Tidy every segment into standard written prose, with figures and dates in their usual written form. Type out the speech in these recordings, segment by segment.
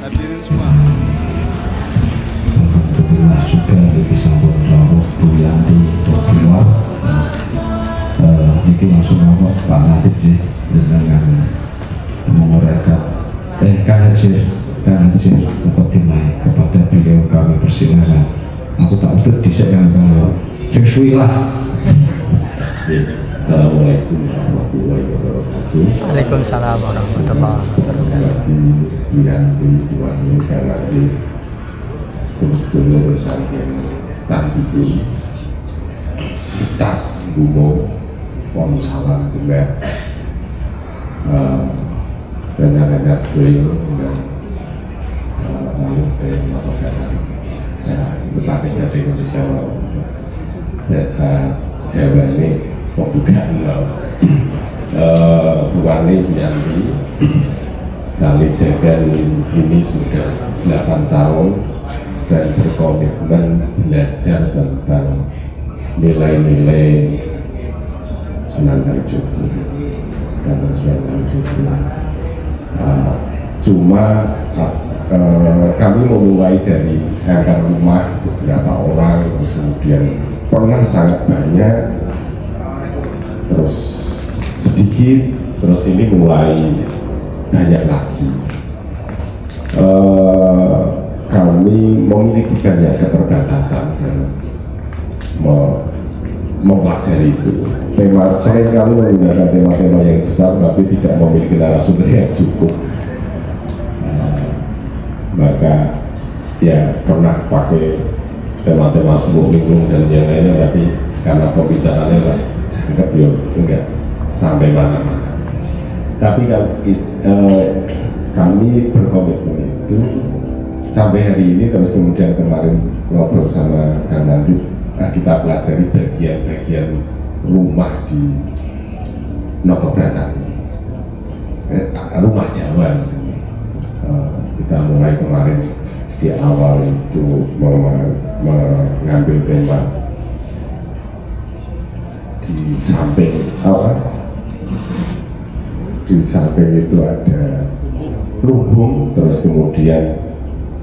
hadirin semua. Alhamdulillah juga disambut rawuh Bu Yanti berdua. Ini langsung nama Pak Latif sih dengan menguraikan Kang Haji Mukaddimah kepada beliau kami persilakan. Aku tak betul disayang kalau sing suwi lah. Assalamualaikum warahmatullahi wabarakatuh. Waalaikumsalam warahmatullahi wabarakatuh. Bulan Tuhan lagi sedulur saking Tanjung tas Gumo Wong Salam juga dan ada beliau dan tepatnya bahasa Indonesia bahasa Jawa ini kok bukan bukan Yanti kali jagan ini sudah 8 tahun dan berkomitmen belajar tentang nilai-nilai Sunan Kalijogo dan Sunan Kalijogo. Cuma kami memulai dari angka rumah beberapa orang, terus kemudian pernah sangat banyak, terus sedikit, terus ini mulai banyak lagi. Kami memiliki banyak keterbatasan dan mempelajari itu. Tema saya kali menggunakan tema-tema yang besar, tapi tidak memiliki narasumber yang cukup. Maka ya pernah pakai tema-tema sumur lingkung dan yang lainnya, tapi karena pembicaraannya lah, saya anggap ya enggak sampai mana-mana. Tapi kami berkomitmen itu sampai hari ini, terus kemudian kemarin ngobrol sama Kang Nanti, kita pelajari bagian-bagian rumah di Notobratan, rumah Jawa. Kita mulai kemarin di awal itu mengambil tema di samping itu ada lubung, terus kemudian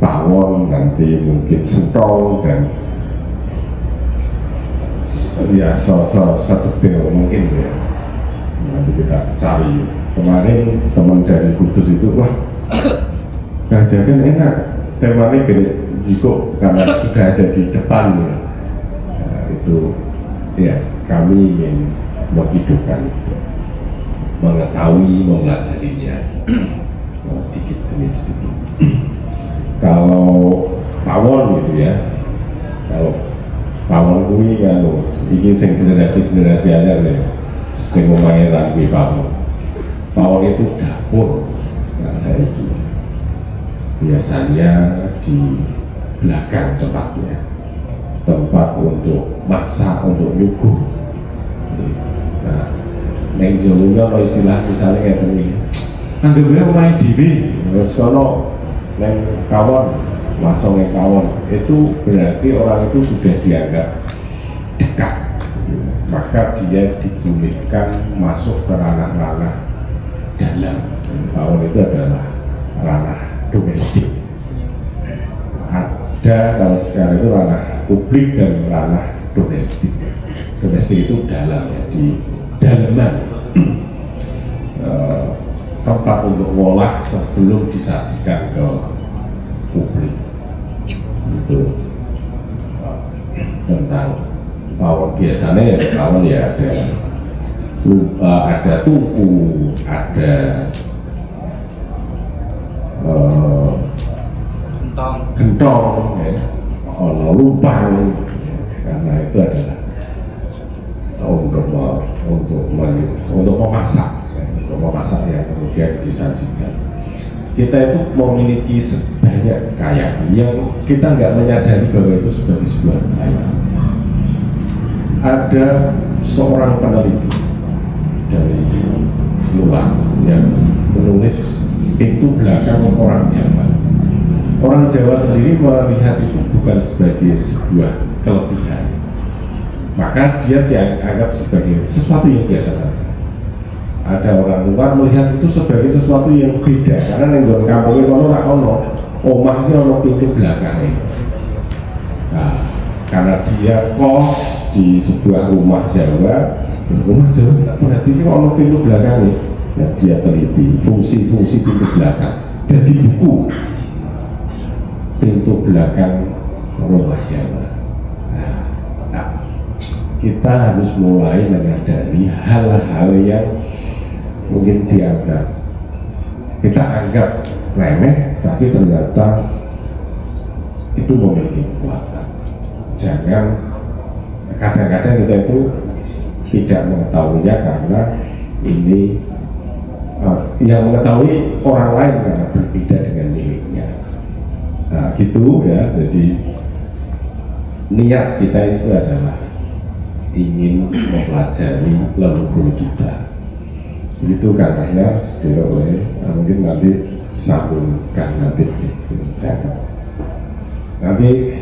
pawon, nanti mungkin sentol, dan ya sedetail mungkin ya. Nanti kita cari. Kemarin teman dari Kudus itu, wah Gajagan enak, temanya gede jiko karena sudah ada di depan. Itu ya kami ingin menghidupkan itu, mengetahui, mempelajarinya sedikit demi sedikit. Kalau pawon gitu ya, kalau pawon kuwi kan iki sing generasi anyar nih, sing omahe rapi pawon. Pawon itu dapur. Nah, saya ini biasanya di belakang tempatnya, tempat untuk masak, untuk nyuguh. Nah, neng jauhnya kalau istilah misalnya kayak gini, anggapnya main diri, terus kalau neng kawan, langsung neng kawan, itu berarti orang itu sudah dianggap dekat, maka dia dibolehkan masuk ke ranah-ranah dalam. Kawan itu adalah ranah domestik. Ada kalau sekarang itu ranah publik dan ranah domestik. Domestik itu dalam ya, di dalaman tempat untuk ngolah sebelum disajikan ke publik. Itu tentang pawon. Biasanya ya pawon ya ada tuku, ada gentong, ya, lubang, karena itu adalah untuk memasak, ya, yang kemudian disajikan. Kita itu memiliki sebanyak kekayaan yang kita nggak menyadari bahwa itu sebagai sebuah kekayaan. Ada seorang peneliti dari luar yang menulis pintu belakang orang Jawa. Orang Jawa sendiri melihat itu bukan sebagai sebuah kelebihan, maka dia dianggap sebagai sesuatu yang biasa saja. Ada orang luar melihat itu sebagai sesuatu yang beda, karena nenggon kampungnya kalau ora ono, omahnya ono pintu belakangnya. Nah, karena dia kos di sebuah rumah Jawa berarti ini ono pintu belakangnya. Nah, dia teliti fungsi-fungsi pintu belakang dan di buku pintu belakang rumah Jawa. Nah, kita harus mulai menyadari hal-hal yang mungkin kita anggap remeh, tapi ternyata itu memiliki kekuatan. Jangan kadang-kadang kita itu tidak mengetahuinya karena ini yang mengetahui orang lain karena berbeda dengan miliknya. Nah gitu ya, jadi niat kita itu adalah ingin mempelajari leluhur kita. Begitu katanya oleh mungkin nanti sambungkan nanti jangan. Nanti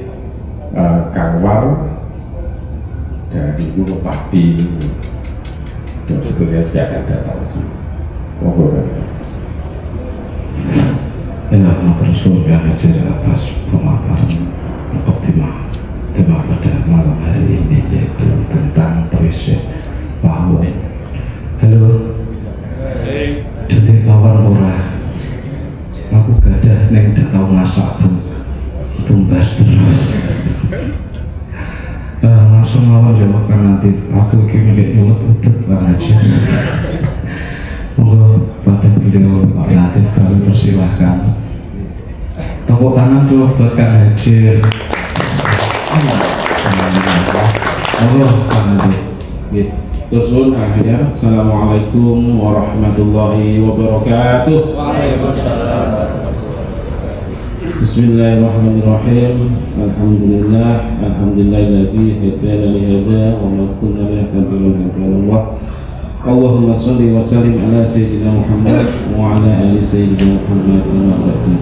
Kang War dari Gunung Pati sebetulnya sudah akan datang sih. Monggo kan. Ya, terus yang hadir atas pemaparan optimal tema pada malam hari ini yaitu tentang tauhid bahwa halo jadi tawar ora aku gak ada neng gak tau masak tumbas terus langsung lawan jawabkan nanti aku ingin milik mulut untuk aja. Monggo pada beliau Pak Latif kami persilahkan tepuk tangan tuh buat Kang Hajir. Monggo Pak Latif. Tersun akhirnya Assalamualaikum warahmatullahi wabarakatuh. Bismillahirrahmanirrahim. Alhamdulillahilladzi hadana li hadza wa ma kunna linahtadiya lawla Allah. Allahumma shalli wa sallim ala sayyidina Muhammad wa ala ali sayyidina Muhammad wa ba'du.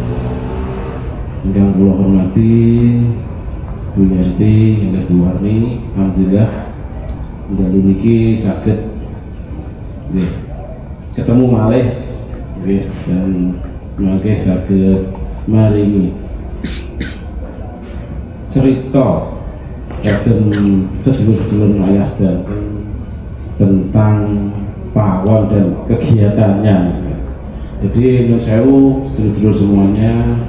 Yang kula hormati Bu Yanti yang Warni, alhamdulillah udah niki sakit ketemu malih dan mangke sakit maringi cerita kagem sedulur-sedulur ayas dan tentang pawon dan kegiatannya. Jadi menurut saya sedulur-sedulur semuanya,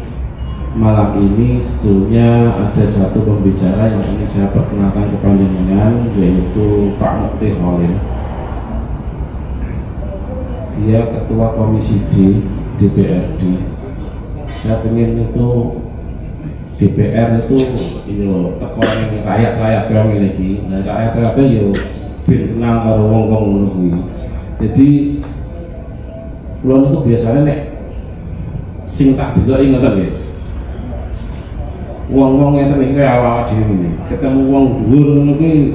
malam ini sebetulnya ada satu pembicara yang ingin saya perkenalkan kepada panjenengan, yaitu Pak Mukti Khalil. Dia ketua komisi D DPRD. Saya ingin itu DPR itu teko ning rakyat-rakyat yang miliki. Nah, rakyat-rakyat yo ben kenal karo wong-wong ngono kuwi. Jadi kula itu biasanya nek sing tak deloki ngoten nggih. Wong-wong ngeten iki awak dhewe iki. Ketemu wong dhuwur ngono kuwi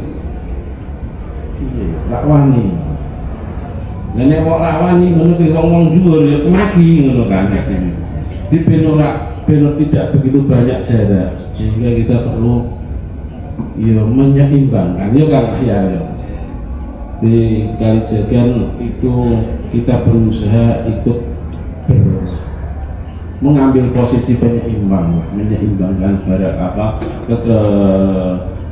gak wani. Lah nek wong ra wani ngono kuwi wong-wong dhuwur ya mati ngono kan. Di ben tidak begitu banyak jarak, sehingga kita perlu ya menyeimbangkan ya kan ya. Di Kalijagan itu kita berusaha ikut mengambil posisi menyeimbangkan pada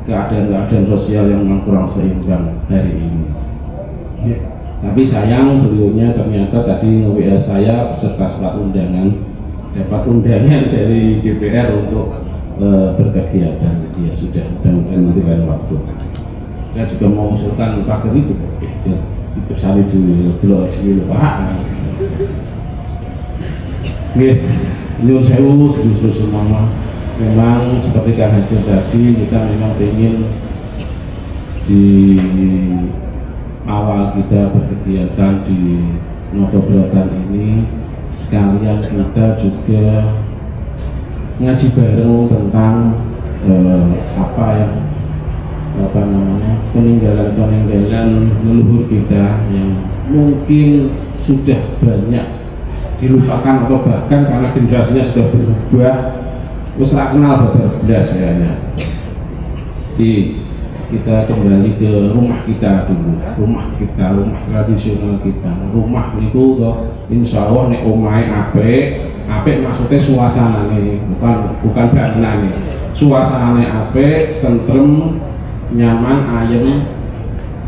keadaan sosial yang memang kurang seimbang hari ini. Ya. Tapi sayang beliaunya ternyata tadi nge-WA saya beserta surat undangan, dapat undangan dari DPR untuk berkegiatan. Ya sudah, mudah-mudahan nanti lain waktu. Saya juga mau usulkan pagar itu, ya, dipersali dulu Pak. Nyuwun sewu sedulur semua. Memang seperti Kang Hajir tadi, kita memang ingin di awal kita berkegiatan di Notobratan ini sekalian kita juga ngaji bareng tentang peninggalan leluhur kita yang mungkin sudah banyak dilupakan atau bahkan karena generasinya sudah berubah wis ra kenal babar blas kayaknya. Kita kembali ke rumah kita dulu, rumah tradisional kita. Rumah niku insya Allah nek omahe apik, apik maksudnya suasanane, bukan bangunane. Suasanane apik, tentrem, nyaman, ayem.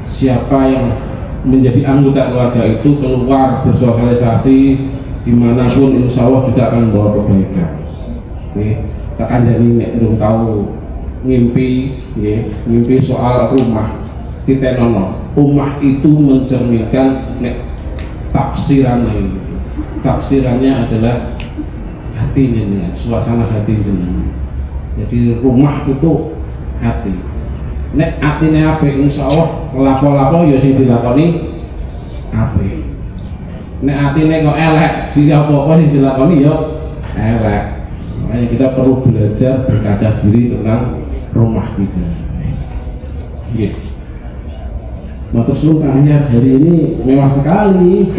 Siapa yang menjadi anggota keluarga itu keluar bersosialisasi dimanapun, insya Allah juga akan membawa kebaikan. Tekan dari nek belum tahu ngimpi soal rumah ditenono. Rumah itu mencerminkan tafsirannya adalah hatinya, suasana hati jenengan. Jadi rumah itu hati. Nek atine apik insyaallah lapo-lapo ya sing dilakoni apik. Nek atine kok elek, dia apa-apa sing dilakoni ya elek. Makanya kita perlu belajar berkaca diri tentang rumah kita. Gitu. Matur suwun Kang Anyar, hari ini mewah sekali.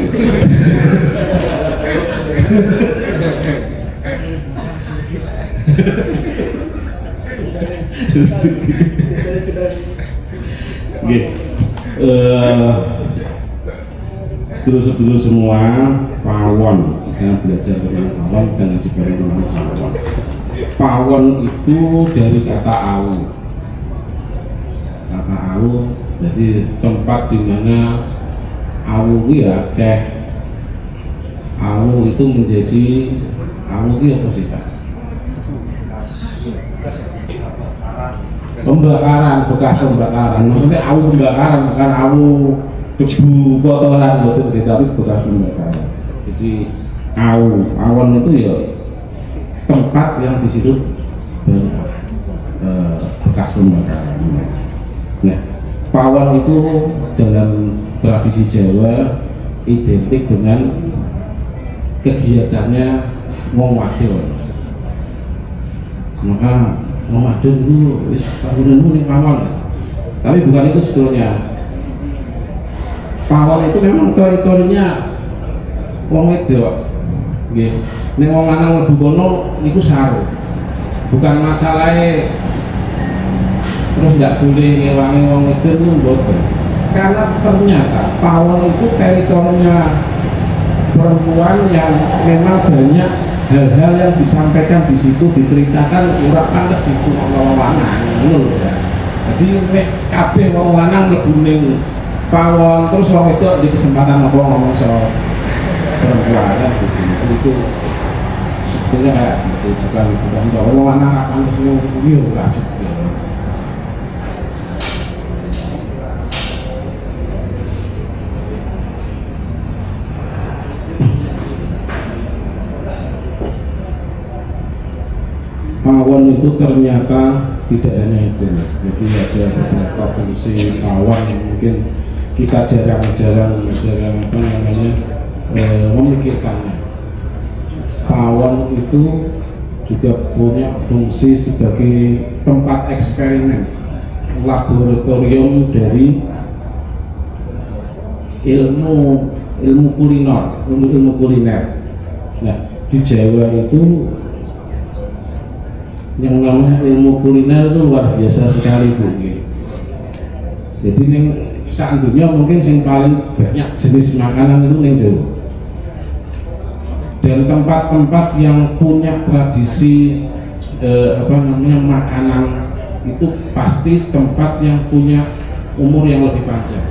Sedulur-sedulur semua, pawon, kita belajar tentang pawon dan ngaji bareng tentang pawon. Pawon itu dari kata awu. Kata awu, jadi tempat di mana awu ya akeh. Awu itu menjadi awu itu apa sih Kak? Pembakaran, bekas pembakaran. Maksudnya awu pembakaran, bukan awu debu kotoran, betul, tapi bekas pembakaran. Jadi awan itu ya tempat yang di situ banyak bekas pembakaran. Nah, pawon itu dalam tradisi Jawa identik dengan kegiatannya wong wadon. Maka wong wadon itu tahunanmu ning pawon. Tapi bukan itu sebetulnya. Pawon itu memang teritorinya wong wedok. Nggih. Ning wong lanang mlebu kono niku saru. Bukan masalahnya terus nggak boleh ngewangi wong wedok itu mboten. Karena ternyata pawon itu teritorinya perempuan yang memang banyak hal-hal yang disampaikan di situ, diceritakan ora pantes diku wong lanang ngono lho ya. Jadi nek kabeh wong lanang mlebu ning pawon terus wong itu di kesempatan ngomong soal perempuan kan itu sebetulnya kayak gitu, bukan wong lanang akan kesini yo lah. Pawon itu ternyata tidak hanya itu, jadi ada beberapa fungsi pawon yang mungkin kita jarang apa namanya memikirkannya. Pawon itu juga punya fungsi sebagai tempat eksperimen, laboratorium dari ilmu kuliner. Nah, di Jawa itu yang namanya ilmu kuliner itu luar biasa sekali Bu. Jadi ning sak dunia mungkin yang paling banyak jenis makanan itu ning Jawa. Dan tempat-tempat yang punya tradisi makanan itu pasti tempat yang punya umur yang lebih panjang.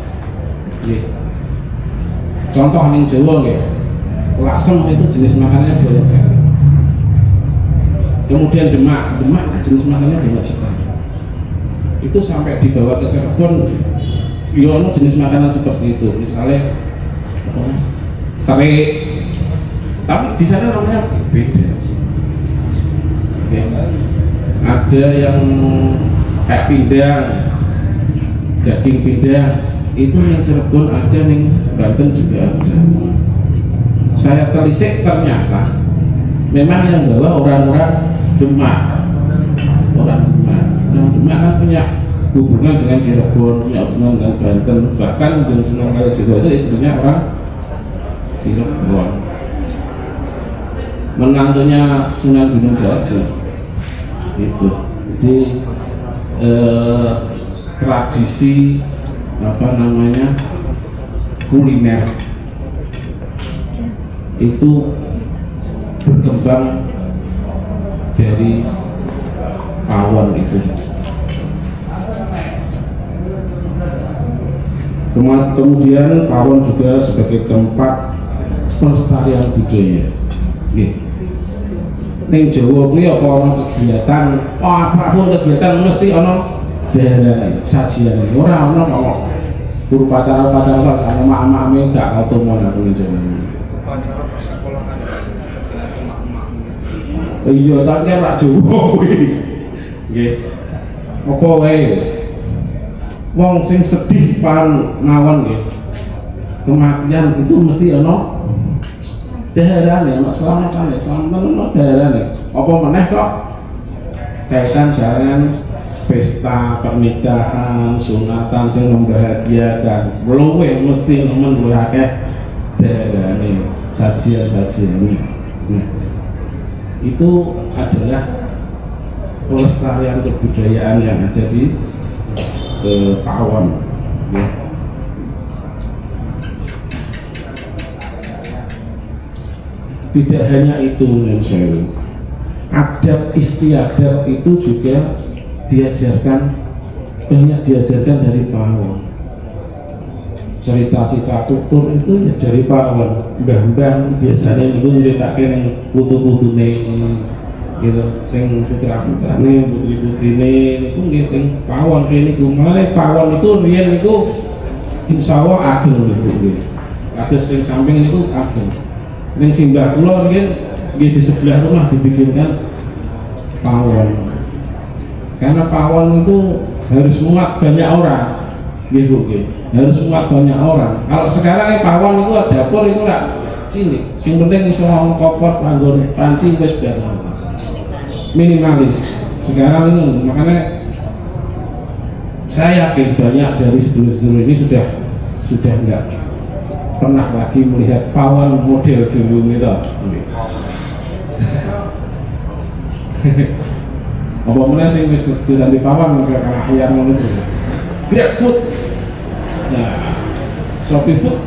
Contoh ning Jawa nggih. Lasem itu jenis makanannya banyak sekali. Kemudian demak jenis makanannya banyak sekali. Itu sampai dibawa ke Cirebon, yono jenis makanan seperti itu. Misalnya tarik, tapi di sana namanya beda. Oke. Ada yang kayak pindang, daging pindang, itu yang Cirebon ada, yang Banten juga ada. Saya telisik ternyata memang yang bawa orang-orang Demak. Nah, Demak kan punya hubungan dengan Cirebon, punya hubungan dengan Banten, bahkan dengan Sunan Kalijaga itu istrinya orang Cirebon, menantunya Sunan Gunung Jati. Itu jadi tradisi kuliner itu berkembang dari pawon itu. Kemudian pawon juga sebagai tempat pelestarian budaya. Ning Jawa kuwi apa ana kegiatan, apapun kegiatan mesti ana daerah sajian. Ora ana kok upacara-upacara ana mak-make gak otomo nang Jawa. Upacara persekolahan. Iya, tapi kan rak Jawa kuwi. Nggih. Apa wae wis. Wong sing sedih pan mawon nggih. Kematian itu mesti ana daerahnya, ana selamatan, ana daerahnya. Apa meneh kok kaitan dengan pesta pernikahan, sunatan sing membahagiakan. Luwih mesti nemen luwih akeh daerahnya, sajian-sajian. Nah, itu adalah pelestarian kebudayaan yang ada di pawon. Ya. Tidak hanya itu, adab istiadat itu juga diajarkan, banyak diajarkan dari pawon. Cerita-cerita tutur itu ya dari pawon. Mbah-mbah biasanya itu nyeritakan yang putu-putune gitu, sing putra-putrane, putri-putrine itu nggih pawon kene iku. Mane pawon itu riyen niku insyaallah ageng niku. Kados sing samping niku ageng. Ning simbah kula nggih di sebelah rumah dibikinkan pawon. Karena pawon itu harus muat banyak orang. Nggih Bu, harus muat banyak orang. Kalau sekarang pawon itu dapur itu enggak cilik. Sing penting iso ngopot nganggo panci wis bareng. Minimalis. Sekarang ini makanya saya yakin banyak dari sedulur-sedulur ini sudah enggak pernah lagi melihat pawon model dulu itu. Apa mana sih wis di pawon kayak ayam ngono itu. Grab food. Nah, Shopee food.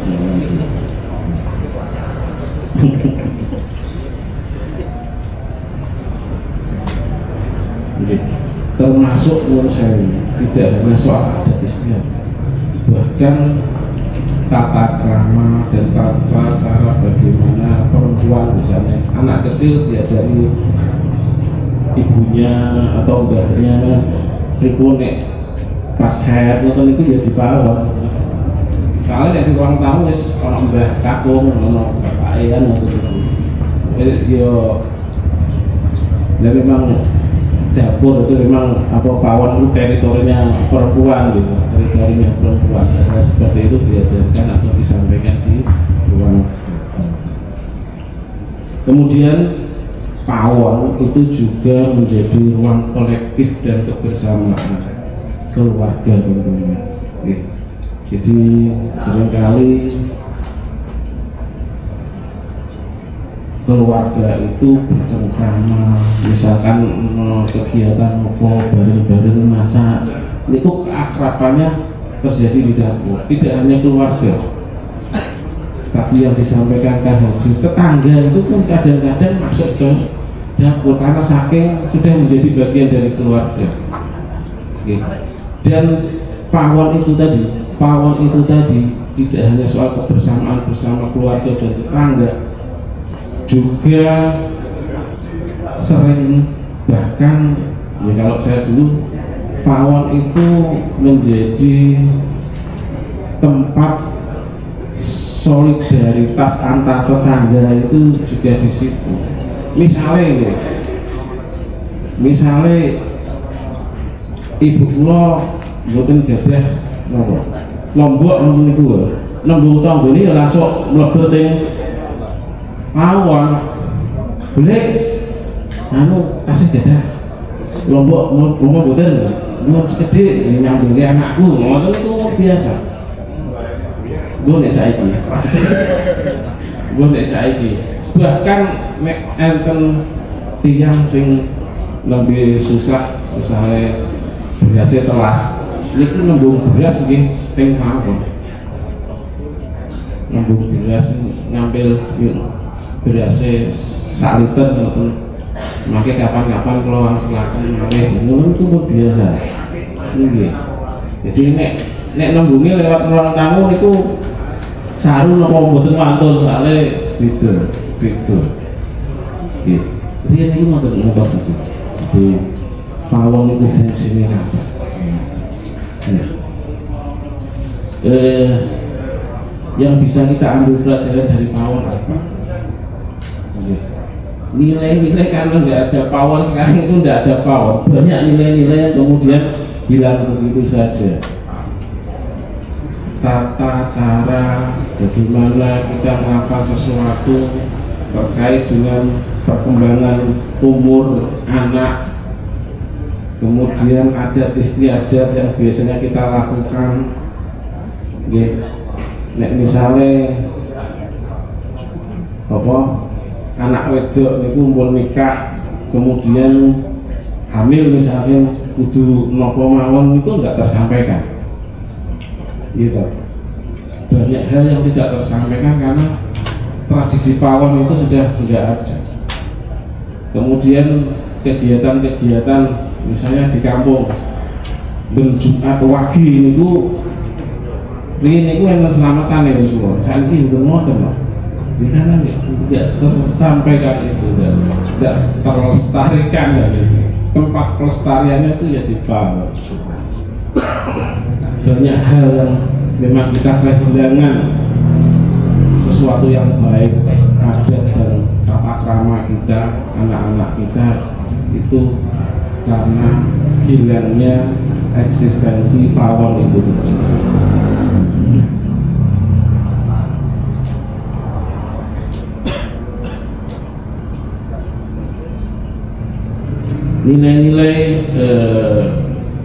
Termasuk menurut saya tidak hanya soal adat istiadat, bahkan tata krama dan tata cara bagaimana perempuan misalnya anak kecil diajari ibunya atau mbahnya rikunek pas haid itu ya di bawah. Kalau yang di ruang tamu wis ono mbah kakung, ono bapak kan yo memang dapur itu memang pawon itu teritorinya perempuan gitu, teritorinya perempuan. Nah, seperti itu diajarkan atau disampaikan di ruang. Kemudian pawon itu juga menjadi ruang kolektif dan kebersamaan keluarga tentunya. Jadi seringkali keluarga itu bercengkrama, misalkan kegiatan apa bareng-bareng masak, itu keakrabannya terjadi di dapur. Tidak hanya keluarga, tadi yang disampaikan Kak Haji, tetangga itu pun kadang-kadang masuk ke dapur karena saking sudah menjadi bagian dari keluarga. Dan pawon itu tadi tidak hanya soal kebersamaan bersama keluarga dan tetangga, juga sering bahkan ya kalau saya dulu pawon itu menjadi tempat solidaritas antar tetangga itu juga di situ. Misalnya ibu kula mboten gadah napa lombok niku nembung tanggane langsung mlebet ing pawon. Boleh kasih jadah lombok mboten mau segede nyambung anakku ngoten itu biasa. Boleh saiki bahkan nek enten tiyang sing lebih susah misalnya berasnya telas niku nembung beras nggih teng mawon. Nembung beras ngambil berasnya sak liter ataupun memakai kapan-kapan kalau orang silakan memakai minum itu pun biasa. Nggih. Jadi nek nembungi lewat ruang tamu itu saru napa mboten wantun soalnya beda. Nggih. Jadi ini mboten ngotos iki. Jadi pawon itu fungsinya apa? Yang bisa kita ambil pelajaran dari pawon apa? Nilai-nilai karena nggak ada pawon sekarang itu nggak ada pawon, banyak nilai-nilai yang kemudian hilang begitu saja. Tata cara bagaimana kita melakukan sesuatu terkait dengan perkembangan umur anak, kemudian adat istiadat yang biasanya kita lakukan. Nek misalnya apa anak wedok niku umpul nikah kemudian hamil misalnya kudu nopo mawon niku enggak tersampaikan. Gitu. Banyak hal yang tidak tersampaikan karena tradisi pawon itu sudah tidak ada. Kemudian kegiatan-kegiatan misalnya di kampung Jumat Wage niku ini enten selamatan ya semua. Saat ini udah ngoten loh. Di sana tidak tersampaikan itu, tidak terlestarikan ya. Tempat pelestariannya itu ya di bawah. Banyak hal yang memang kita kehilangan sesuatu yang baik, adat dan tata krama kita, anak-anak kita itu karena hilangnya eksistensi pawon itu. Nilai-nilai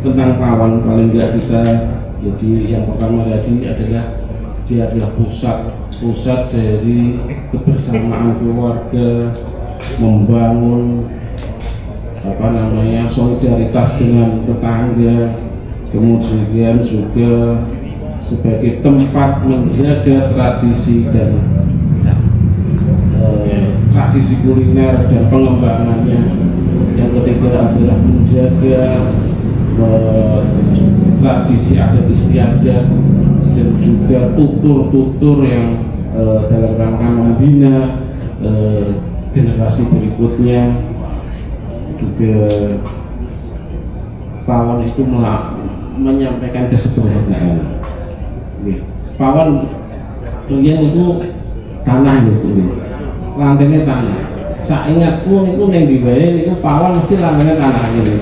tentang pawon paling tidak kita, jadi yang pertama tadi adalah dia adalah pusat dari kebersamaan keluarga, membangun solidaritas dengan tetangga, kemudian juga sebagai tempat menjaga tradisi dan tradisi kuliner dan pengembangannya. Yang ketiga adalah menjaga tradisi adat istiadat dan juga tutur-tutur yang dalam rangka membina generasi berikutnya. Juga pawon itu menyampaikan kesederhanaan. Pawon itu tanah gitu, lantainya tanah. Saingatku niku ning dibae niku pawon mesti lantainya tanah gitu.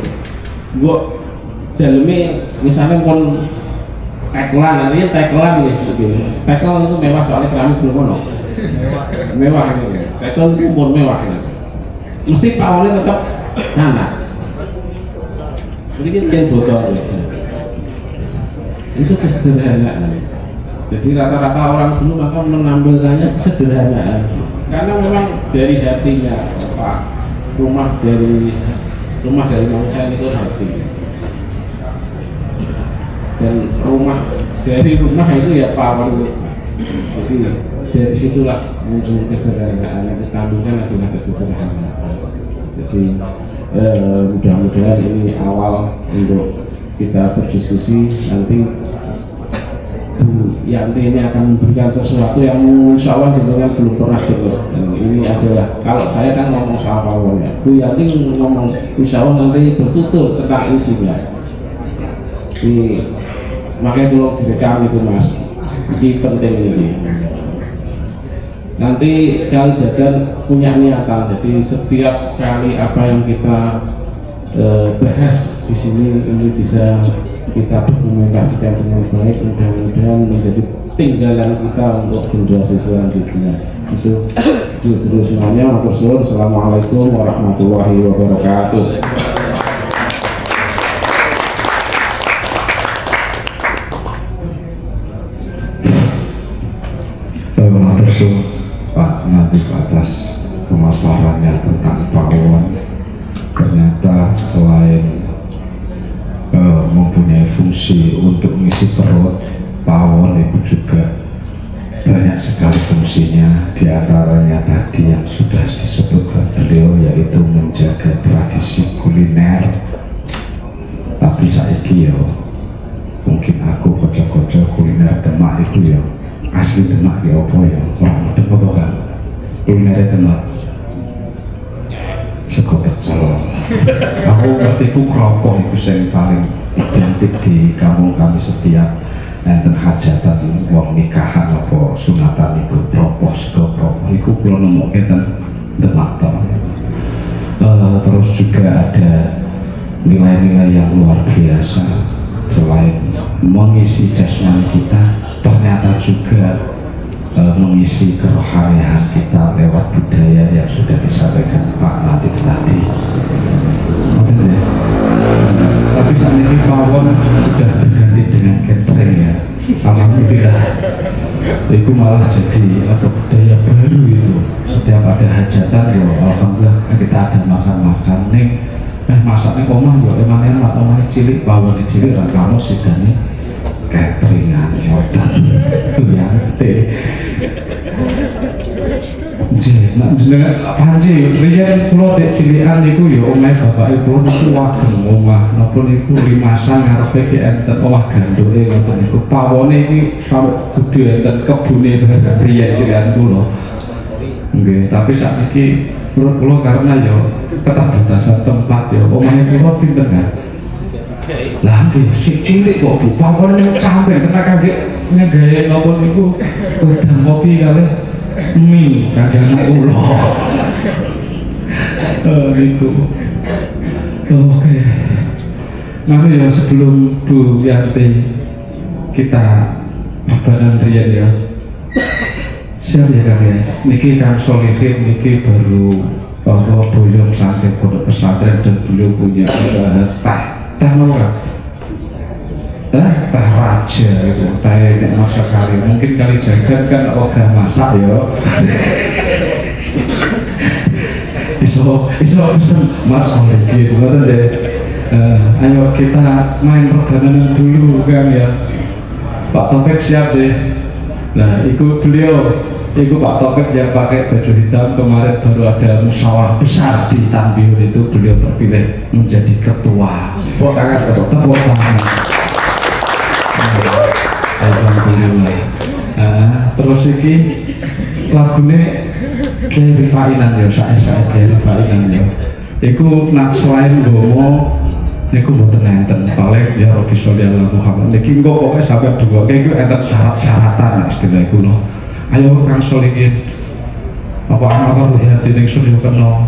Mbok daleme misalnya pun tekelan, ini tekelan gitu. Tekel itu mewah soalnya keramik belum ono. Mewah gitu. Tekel itu pun mewah gitu. Mesti pawonnya tetap tanah. Jadi kan botol gitu. Itu kesederhanaan. Jadi rata-rata orang dulu maka menampilkannya kesederhanaan. Karena memang dari hatinya rumah dari manusia itu hati, dan dari rumah itu ya pawon. Jadi dari situlah muncul kesederhanaan yang ditampilkan adalah kesederhanaan. Jadi mudah-mudahan ini awal untuk kita berdiskusi. Nanti Bu Yanti ini akan memberikan sesuatu yang insya Allah dengan belum pernah dengar. Ini adalah, kalau saya kan ngomong soal pawon ya, Bu Yanti ngomong insya Allah nanti bertutur tentang isinya. Makanya kalau direkam itu Mas, ini penting ini. Nanti kali jagan punya niatan, jadi setiap kali apa yang kita bahas di sini ini bisa kita dokumentasikan dengan baik, mudah-mudahan menjadi tinggalan kita untuk generasi selanjutnya. Itu terus semuanya. Assalamualaikum warahmatullahi wabarakatuh. Terima kasih Pak Nadif atas pemaparannya tentang pawon. Ternyata selain mempunyai fungsi untuk mengisi perut, pawon itu juga banyak sekali fungsinya. di antaranya tadi yang sudah disebutkan beliau, yaitu menjaga tradisi kuliner. Tapi saiki ya mungkin aku kocok-kocok kuliner Demak itu ya asli Demak ya apa ya orang Demak kok kan kuliner Demak sego pecel. Aku ngerti ku kropok itu yang paling identik di kampung kami setiap enten hajatan wong nikahan apa sunatan itu kropok sego kropok itu kula nemokke ten Demak to. Terus juga ada nilai-nilai yang luar biasa. Selain mengisi jasmani kita, ternyata juga mengisi kerohanian kita lewat budaya yang sudah disampaikan Pak Latif tadi. Tapi saat ini pawon sudah diganti dengan catering ya. Alhamdulillah. Itu malah jadi budaya baru itu. Setiap ada hajatan ya, alhamdulillah kita ada makan-makan nih. Masaknya omah ya emang enak, omah cilik, pawon cilik, dan kamu sudah nih cateringan yodan itu ya nah jenengan panci riyen kula dek cilikan niku ya omahe bapake kula niku wageng omah napa niku limasan ngarepe ki enten omah gandoke ngoten niku pawone iki sampe gedhe enten kebune riyen cilikan kula nggih. Tapi sakniki menurut kula karena ya keterbatasan tempat ya omahe kula pinter kan lah si cilik kok bu pawon ini sampai kena kaget ngegaya nopon itu wedang kopi kali mie kadang ulo itu oke. Nah ya sebelum Bu Yanti kita badan rian ya siap ya kalian niki Kang Solihin niki baru bahwa boyong saking pondok pesantren dan beliau punya usaha teh apa? Teh raja gitu, teh enak sekali. Mungkin kali jagan kan ogah masak ya. Iso pesen Mas gitu, betul deh. Ayo kita main perbanan dulu kan ya. Pak Taufik siap deh. Nah, ikut beliau. Itu Pak Taufik yang pakai baju hitam kemarin baru ada musyawarah besar di Tambiur itu beliau terpilih menjadi ketua. Tepuk tangan, tepuk tangan. Alhamdulillah. Terus ini lagunya Kiai Rifainan ya, saya Kiai Rifainan ya. Iku nak selain gomo, iku mboten enten. Paling ya Rabbi sholli ala Muhammad. Niki kok pokoknya sampai dua kayak iku enten syarat-syaratan istilah iku no. Ayo Kang Solihin apa lihat di surya kena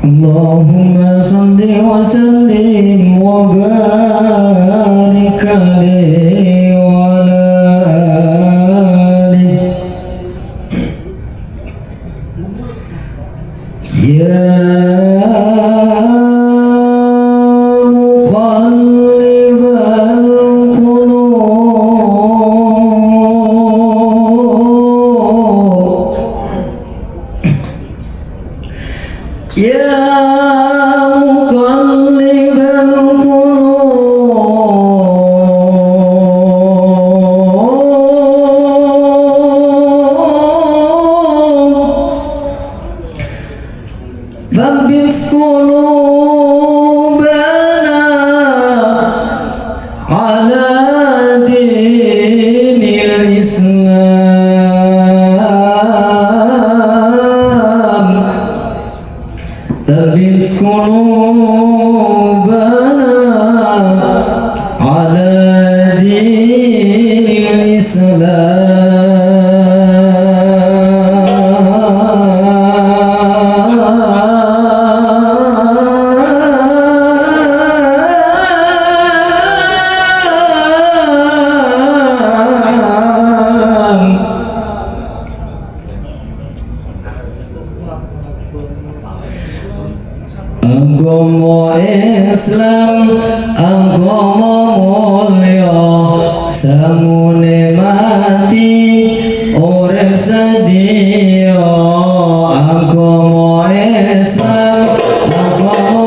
Allahumma salli wa sallim wa barik alaihi wa ala alihi ya Agama Islam agama mulya samune mati urip sedya agama Islam agama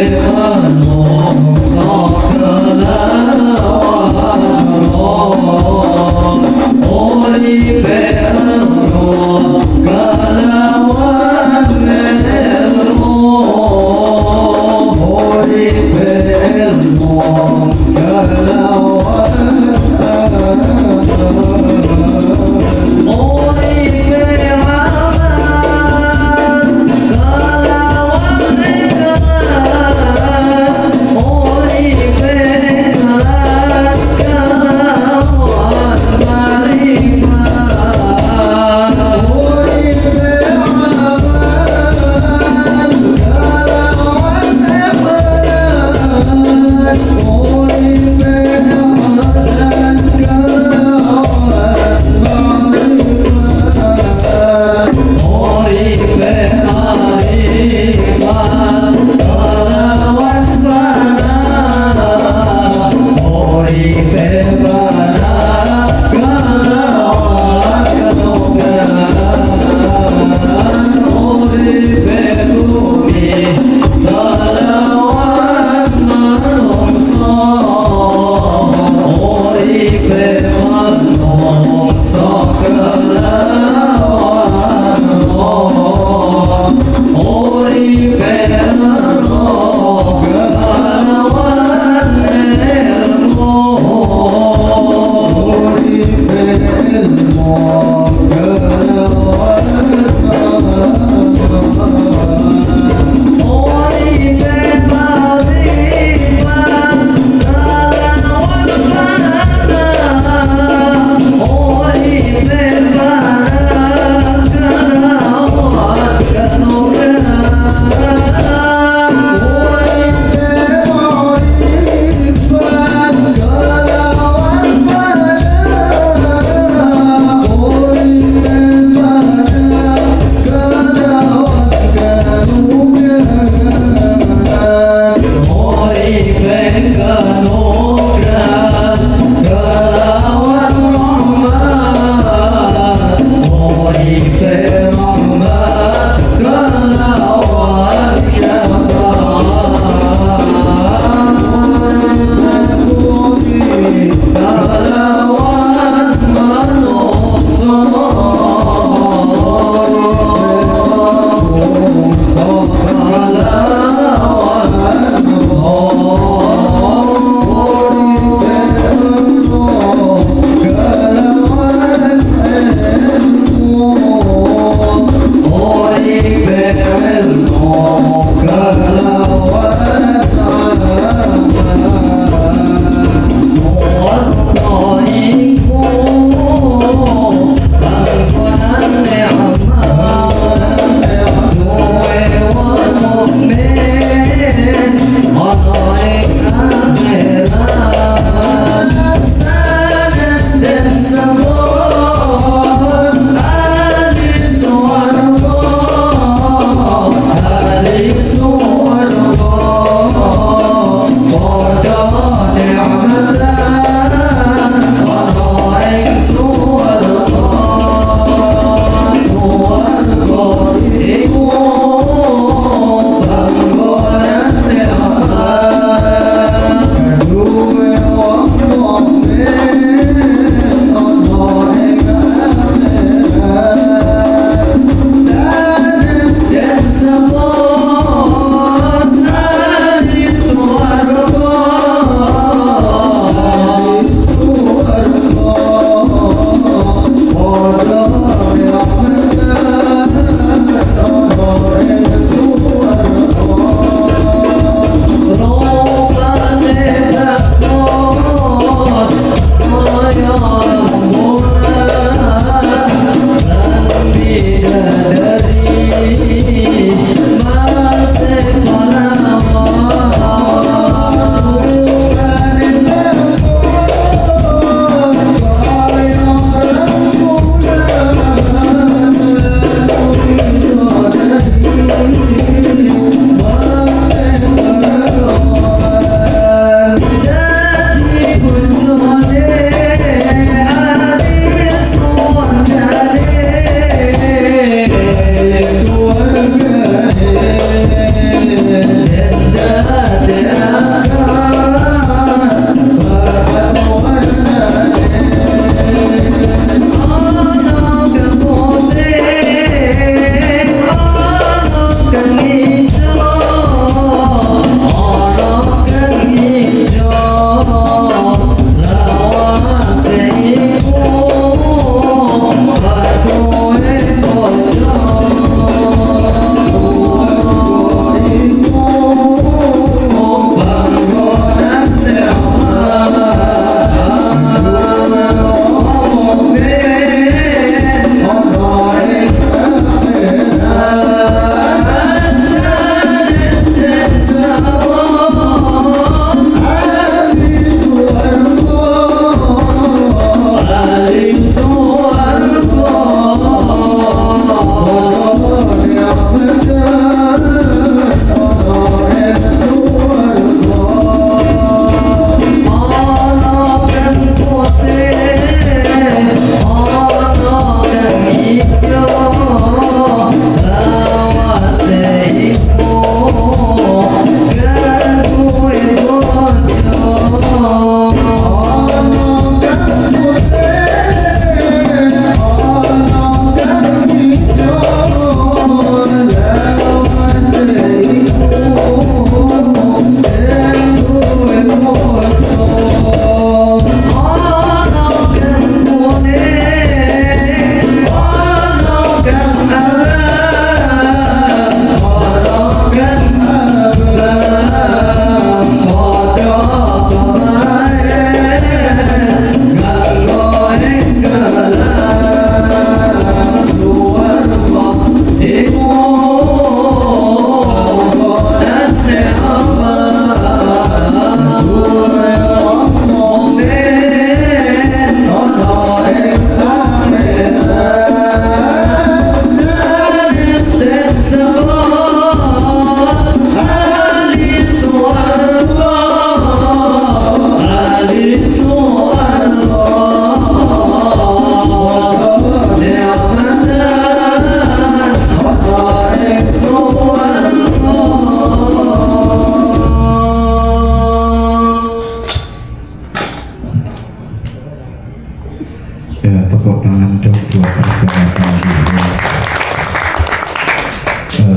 Semua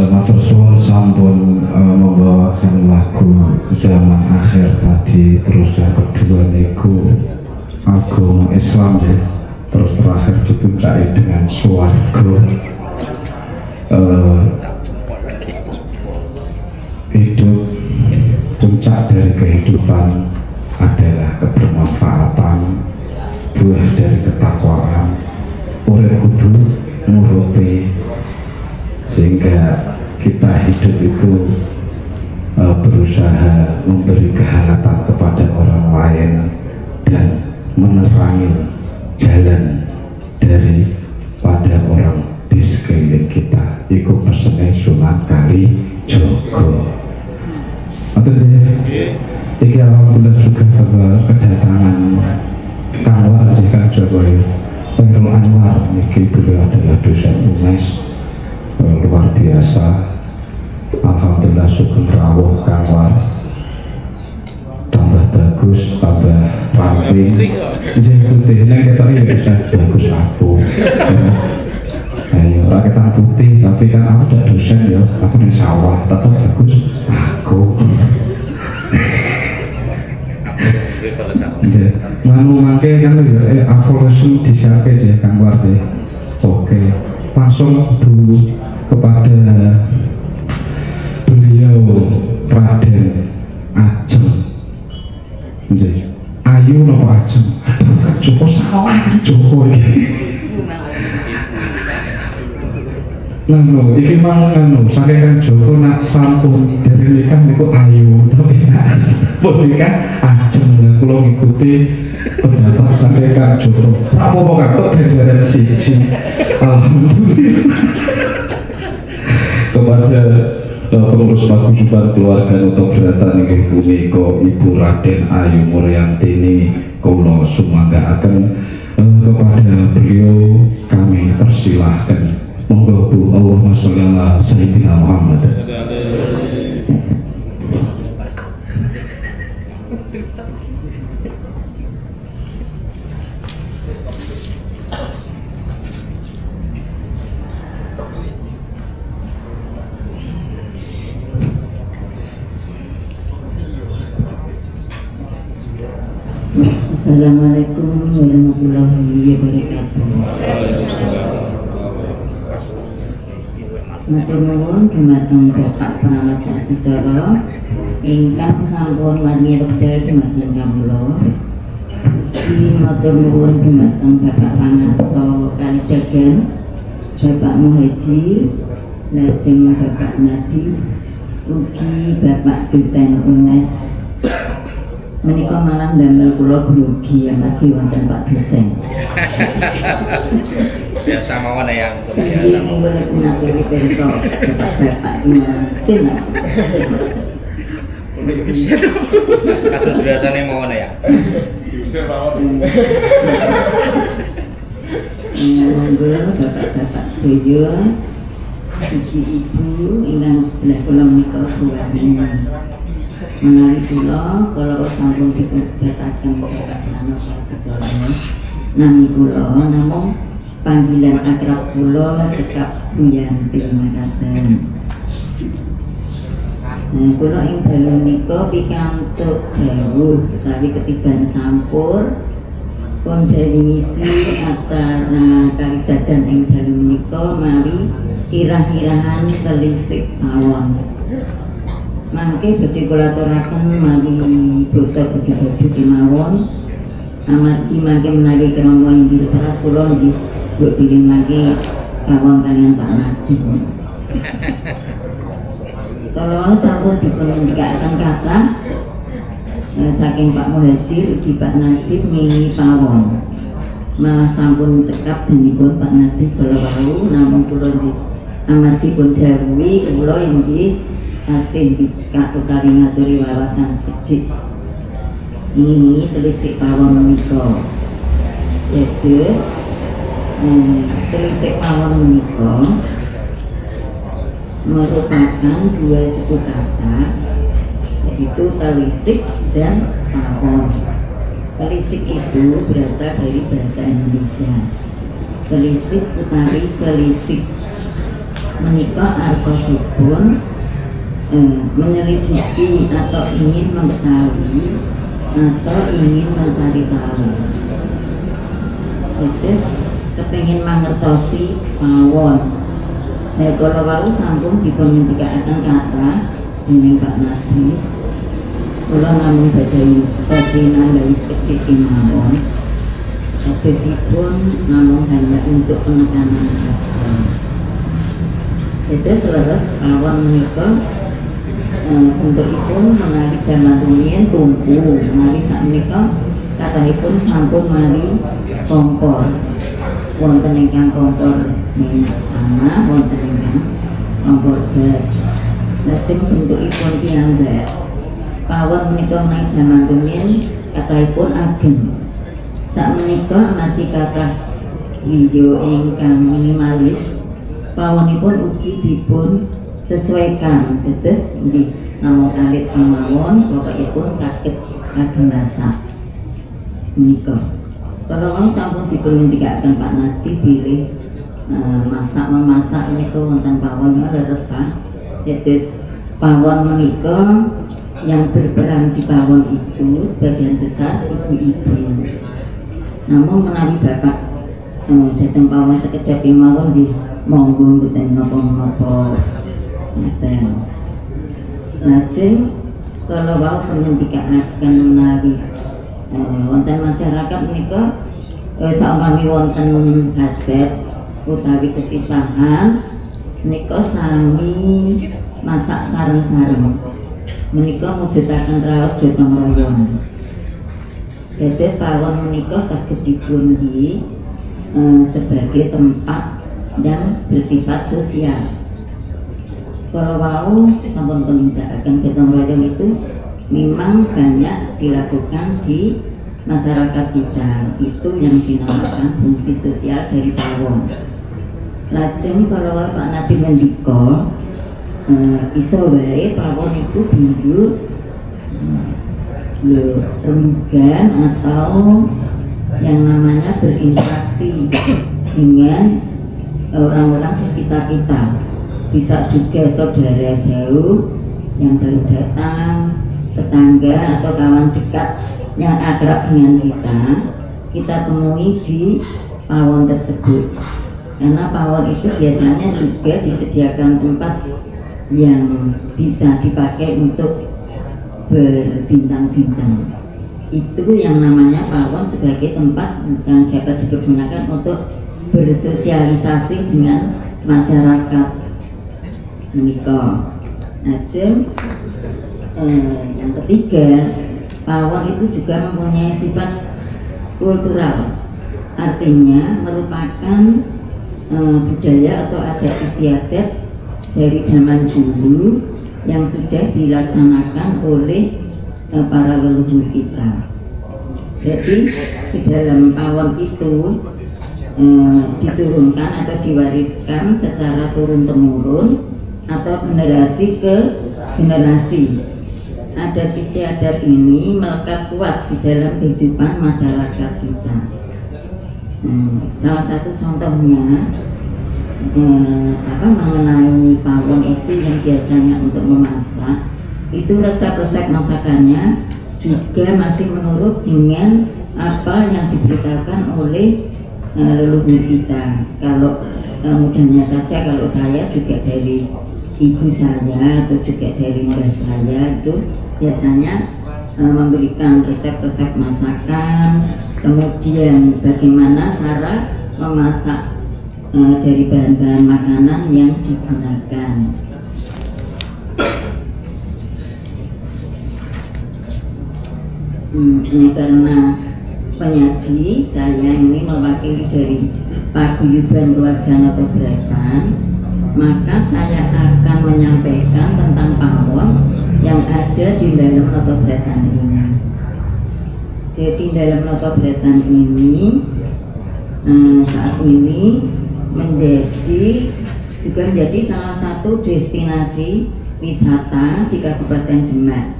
Matur suwun sampun membawakan lagu zaman akhir tadi, terus yang kedua niku agama Islam ya, terus terakhir dipuncai dengan swarga. Hidup, puncak dari kehidupan adalah kebermanfaatan, buah dari ketakwaan, urip kudu nuruti, sehingga kita hidup itu berusaha memberi kehangatan kepada orang lain dan menerangi jalan daripada orang di sekeliling kita. Iku pesennya Sunan Kalijogo. Iki alhamdulillah juga kedatangan Kang War Kang Jokowi Khairul Anwar. Niki beliau adalah dosen UNES luar biasa. Alhamdulillah sugeng rawuh Kang War, tambah bagus, tambah ramping. Nggih putih nek ketok ya bisa bagus aku. Ayo rakyat putih, tapi kan aku udah dosen ya, aku di sawah, tetap bagus aku. Manu mangke kan ya, aku langsung disiapkan ya Kang War deh. Oke, langsung dulu kepada beliau Raden Ajeng. Ayu nopo Ajeng? Aduh, Kak Joko salah, Joko ini. Iki mau saking Kang Joko nak sampun dari nikah niku ayu, tapi nak pun nikah Ajeng. Kula ngikuti pendapat saking Kang Joko. Apa kok ganjaran siji. Alhamdulillah. Kepada pengurus paguyuban keluarga Noto Brata nggih punika Ibu Raden Ayu Muryantini, kula sumanggaaken kepada beliau kami persilahkan. Monggo Bu, Allahumma sholli ala sayyidina Muhammad. Assalamualaikum warahmatullahi wabarakatuh. Matur nuwun dumateng Bapak Pengamat acara ingkang sampun maringi wekdal dumateng kawula. Ugi matur nuwun dumateng Bapak Pangarsa Kalijagan, Bapak Muhajir, lajeng Bapak Nadi, ugi Bapak dosen UNES. Menika malah ndamel kula grogi amargi wonten Pak dosen. Biasa mawon yang biasa mawon ngaturi pirsa Bapak mesin. Kados biasane mawon ya. Monggo Bapak-bapak sedaya, Ibu ingkang sebelah kula menika buahipun. Menawi kula sampun dipunsejataken Bapak Pranoto Pujono nami kula namung panggilan akrab kula cekap Buyanti makaten. Kula ing dalu menika pikantuk dawuh utawi ketiban sampur kondhani misi acara Kalijagan ing dalu menika mari irah-irahan telisik pawon. Mangke badhe kula aturaken mawi basa budi-budi kemawon amargi mangke menawi krama inggil teras kula nggih mbok pilih mangke kawon kaliyan Pak Nadi. Kala sampun dipunindikaken kathah saking Pak Muhajir ugi Pak Nadi ngingi pawon. Malah sampun cekap denipun Pak Nadi kala wau namung kula nggih amargi pun dawuhi kula inggih asing utawi ngaturi wawasan sedhik ini telisik pawon menika. Dados telisik pawon menika merupakan dua suku kata, yaitu telisik dan pawon. Telisik itu berasal dari bahasa Indonesia, selisih utawi selisih menika artosipun menyelidiki atau ingin mengetahui atau ingin mencari tahu. Terus kepengin mangertosi mawon. Nah, kalau wau sampun dipunindikakaken kathah dening Pak Nadi, kula namung badhe nambahi sedikit mawon. Habisipun namun hanya untuk penekanan saja. Itu seleres awal menika untuk itu menawi jaman rumiyin tumpu, menawi sakmenika kathahipun sampun mari kompor. Wonten ingkang kompor minyak tanah, wonten ingkang kompor gas. Lajeng bentukipun piyambak. Pawon menika menawi jaman rumiyin kathahipun ageng. Sakmenika mati kathah video ingkang minimalis, pawonipun ugi dipun sesuaikan tetes nggih namung alit kemawon pokokipun saged kagem masak menika. Kalau wong sampun dipunindikaken Pak Nadi bilih masak memasak menika wonten pawon leres ta. Tetes pawon menika yang berperan di pawon itu sebagian besar ibu-ibu. Namun menawi bapak dateng pawon sekedhap mawon nggih monggo mboten napa-napa. Lajeng kalau wau penindikaken menawi wonten masyarakat menika saumpami wonten hajat utawi kesisahan menika sami masak sareng-sareng. Menika mujudaken raos gotong royong. Tetes pawon menika saged dipundi sebagai tempat yang bersifat sosial. Kalau wau sampun penindakaken gotong royong itu memang banyak dilakukan di masyarakat kita. Itu yang dinamakan fungsi sosial dari pawon. Lajeng kalau Pak Nadi mendika iso wae pawon itu dinggo rembugan atau yang namanya berinteraksi dengan orang-orang di sekitar kita. Bisa juga saudara jauh yang baru datang, tetangga atau kawan dekat yang akrab dengan kita temui di pawon tersebut. Karena pawon itu biasanya juga disediakan tempat yang bisa dipakai untuk berbincang-bincang. Itu yang namanya pawon sebagai tempat yang dapat digunakan untuk bersosialisasi dengan masyarakat menika. Lajeng yang ketiga, pawon itu juga mempunyai sifat kultural, artinya merupakan budaya atau adat istiadat dari zaman dulu yang sudah dilaksanakan oleh para leluhur kita. Jadi di dalam pawon itu diturunkan atau diwariskan secara turun-temurun atau generasi ke generasi. Adat istiadat ini melekat kuat di dalam kehidupan masyarakat kita. Salah satu contohnya mengenai pawon itu yang biasanya untuk memasak, itu resep-resep masakannya juga masih menurut dengan apa yang diberitakan oleh leluhur kita. Kalau mudahnya saja, kalau saya juga dari ibu saya atau juga dari mbah saya itu biasanya memberikan resep-resep masakan, kemudian bagaimana cara memasak dari bahan-bahan makanan yang digunakan. Ini karena penyaji saya ini mewakili dari paguyuban keluarga Notobratan, maka saya akan menyampaikan tentang pawon yang ada di dalam Notobratan ini. Jadi dalam Notobratan ini saat ini menjadi salah satu destinasi wisata di Kabupaten Demak.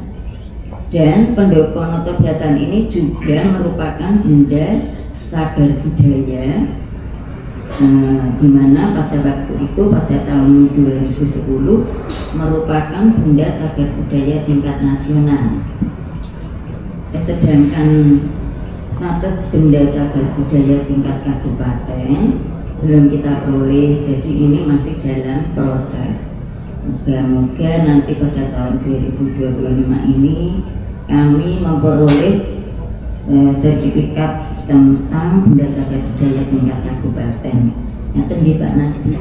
Dan pendopo Notobratan ini juga merupakan benda cagar budaya di mana pada waktu itu pada tahun 2010 merupakan benda cagar budaya tingkat nasional. Sedangkan status benda cagar budaya tingkat kabupaten belum kita peroleh, jadi ini masih dalam proses. Moga-moga nanti pada tahun 2025 ini kami memperoleh sertifikat tentang benda cagar budaya tingkat kabupaten. Yang tinggi Pak nanti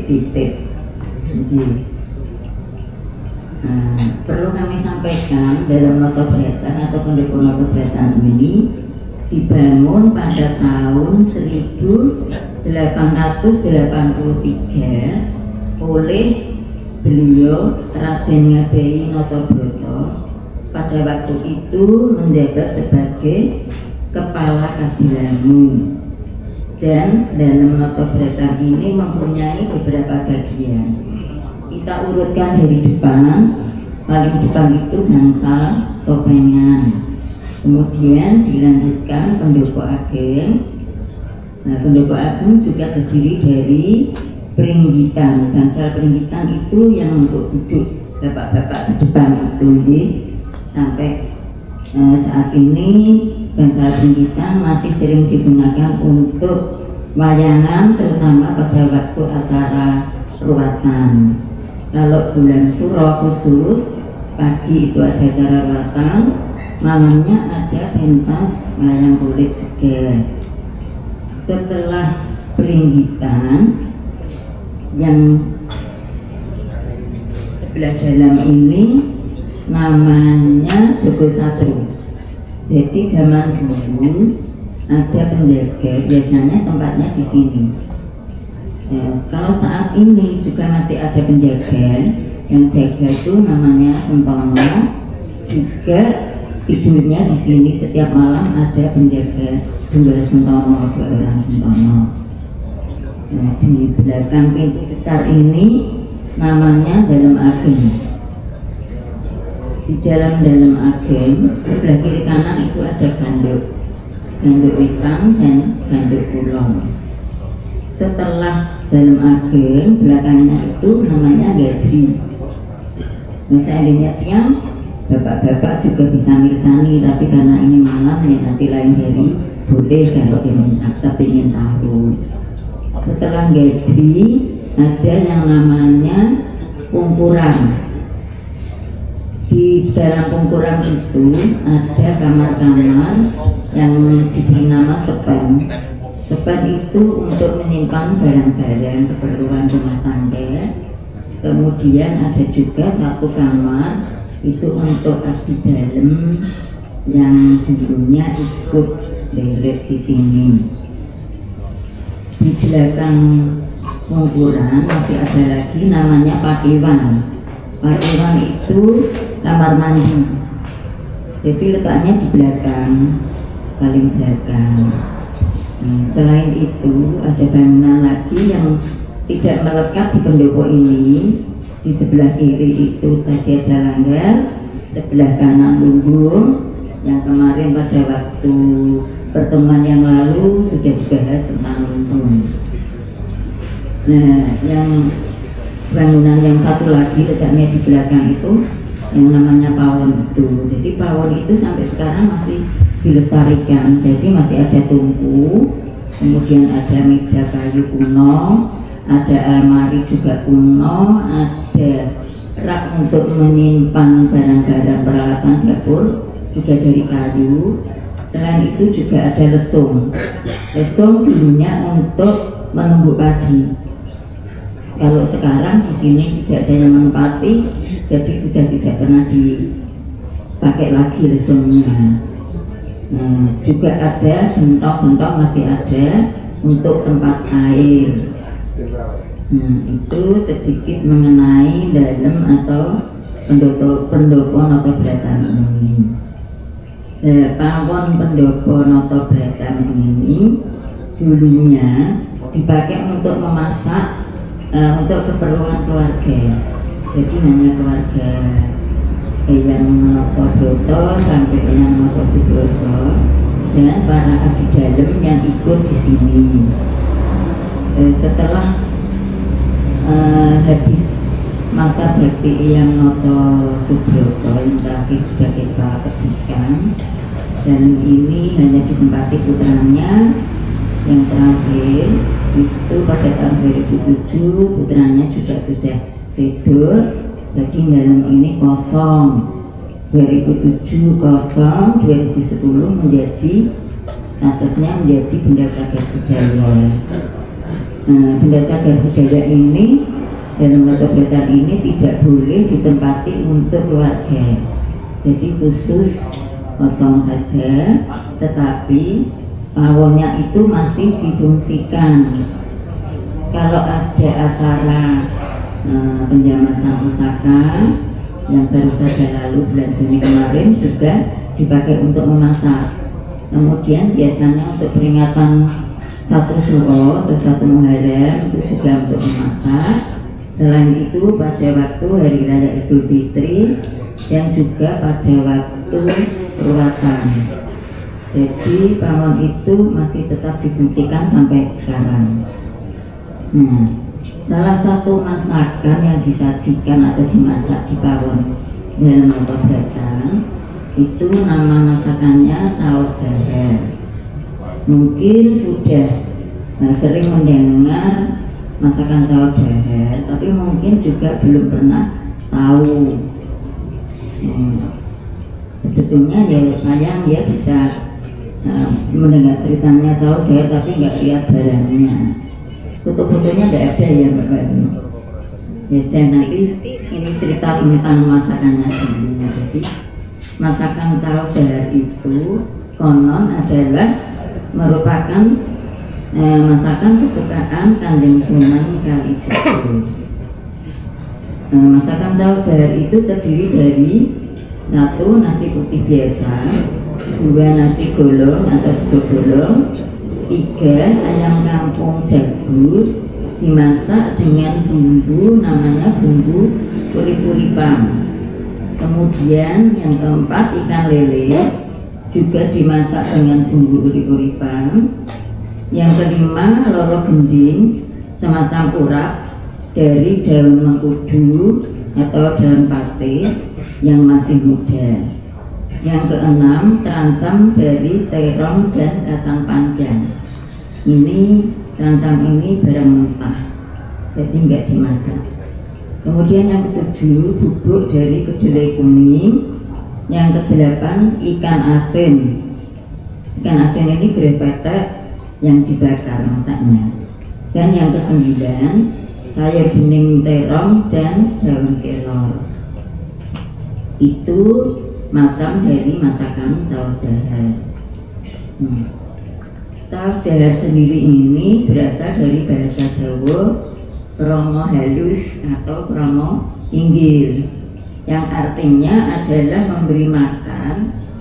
titik. Perlu kami sampaikan dalam nota beratan atau pendopo nota beratan ini dibangun pada tahun 1883 oleh beliau Raden Ngabeyi Notobrata, pada waktu itu menjabat sebagai Kepala Kadilangu, dan dalam nota beratan ini mempunyai beberapa bagian. Kita urutkan dari depan. Paling depan itu bangsal topengan, kemudian dilanjutkan pendopo ageng. Nah, pendopo ageng juga terdiri dari peringgitan. Bangsal peringgitan itu yang untuk duduk bapak-bapak di depan itu, sampai saat ini bangsal peringgitan masih sering digunakan untuk wayangan, terutama pada waktu acara ruatan. Kalau bulan Suro khusus, pagi itu ada acara ruatan, malamnya ada pentas wayang kulit juga. Setelah peringgitan, yang sebelah dalam ini namanya Joko Satru. Jadi zaman dulu ada penjaga, biasanya tempatnya di sini. Kalau saat ini juga masih ada penjaga, yang jaga itu namanya Sentono, juga tidurnya di sini setiap malam ada penjaga 2 Sentono, 2 orang Sentono. Nah, di belakang pintu besar ini namanya Dalem Ageng. Di dalam ageng sebelah kiri kanan itu ada ganduk wetan dan ganduk kulon. Setelah Dalem Ageng belakangnya itu namanya gadri. Nah, seandainya siang bapak-bapak juga bisa mirsani, tapi karena ini malam ya nanti lain hari boleh kalau ingin tahu. Setelah gadri ada yang namanya pungkuran. Di dalam pungkuran itu ada kamar-kamar yang diberi nama sepen. Sepen itu untuk menyimpan barang-barang keperluan rumah tangga. Kemudian ada juga satu kamar itu untuk abdi dalem yang dulunya ikut deret di sini. Di belakang pungkuran masih ada lagi namanya Pakiwan. Pakiwan itu kamar mandi, jadi letaknya di belakang, paling belakang. Nah, selain itu ada bangunan lagi yang tidak melekat di pendopo ini. Di sebelah kiri itu tadi ada langgar, sebelah kanan lumbung, yang kemarin pada waktu pertemuan yang lalu sudah dibahas tentang lumbung. Nah, yang bangunan yang satu lagi letaknya di belakang itu yang namanya pawon itu. Jadi pawon itu sampai sekarang masih dilestarikan. Jadi masih ada tungku, kemudian ada meja kayu kuno, ada almari juga kuno, ada rak untuk menyimpan barang-barang peralatan dapur juga dari kayu. Selain itu juga ada lesung. Lesung dulunya untuk menumbuk padi. Kalau sekarang di sini tidak ada yang menempati, jadi sudah tidak pernah dipakai lagi lesungnya. Nah, juga ada gentong masih ada untuk tempat air. Nah, itu sedikit mengenai Dalem atau pendopo Noto Bratan ini. Pawon pendopo Noto Bratan ini dulunya dipakai untuk memasak, untuk keperluan keluarga. Jadi hanya keluarga Eyang Notobrata sampai Eyang Notosubroto dan para abdi dalem yang ikut di sini. setelah habis masa bakti yang Noto Subroto yang terakhir sebagai kepala pendidikan, dan ini hanya ditempati putranya yang terakhir itu pada tahun 2007. Putranya juga sudah sedur, jadi dalam ini kosong. 2007 kosong, 2010 menjadi statusnya menjadi benda cagar budaya. Nah, benda cagar budaya ini dalam Noto Bretan ini tidak boleh ditempati untuk keluarga, jadi khusus kosong saja, tetapi pawonnya itu masih difungsikan. Kalau ada acara penjamasan pusaka yang baru saja lalu bulan Juni kemarin juga dipakai untuk memasak. Kemudian biasanya untuk peringatan 1 Suro atau 1 Muharram itu juga untuk memasak. Selain itu pada waktu Hari Raya Idul Fitri dan juga pada waktu peruatan. Jadi pawon itu masih tetap difungsikan sampai sekarang. Salah satu masakan yang disajikan atau dimasak di pawon dalam Noto Bretan itu nama masakannya caos dahar. Mungkin sudah sering mendengar masakan caos dahar, tapi mungkin juga belum pernah tahu. Sebetulnya ya sayang ya bisa mendengar ceritanya caos dahar tapi nggak lihat barangnya. Foto-fotonya tidak ada ya Mbak Bani. Ya, dan nanti ini cerita tentang masakannya dulu. Jadi masakan caos dahar itu konon adalah merupakan masakan kesukaan Kanjeng Sunan Kalijaga. Masakan caos dahar itu terdiri dari 1 nasi putih biasa, 2 nasi golong atau sego bolong, 3 ayam kampung jagung dimasak dengan bumbu namanya bumbu urip-uripan. Kemudian yang keempat ikan lele juga dimasak dengan bumbu urip-uripan. Yang kelima loro gending semacam urap dari daun mengkudu atau daun pace yang masih muda. Yang keenam terancam dari terong dan kacang panjang. Ini terancam ini barang mentah, jadi nggak dimasak. Kemudian yang ketujuh bubuk dari kedelai kuning. Yang kedelapan ikan asin. Ikan asin ini berpetek yang dibakar masaknya. Dan yang kesembilan sayur bening terong dan daun kelor. Itu macam dari masakan caos dahar. Caos dahar sendiri ini berasal dari bahasa Jawa kromo halus atau kromo inggil, yang artinya adalah memberi makan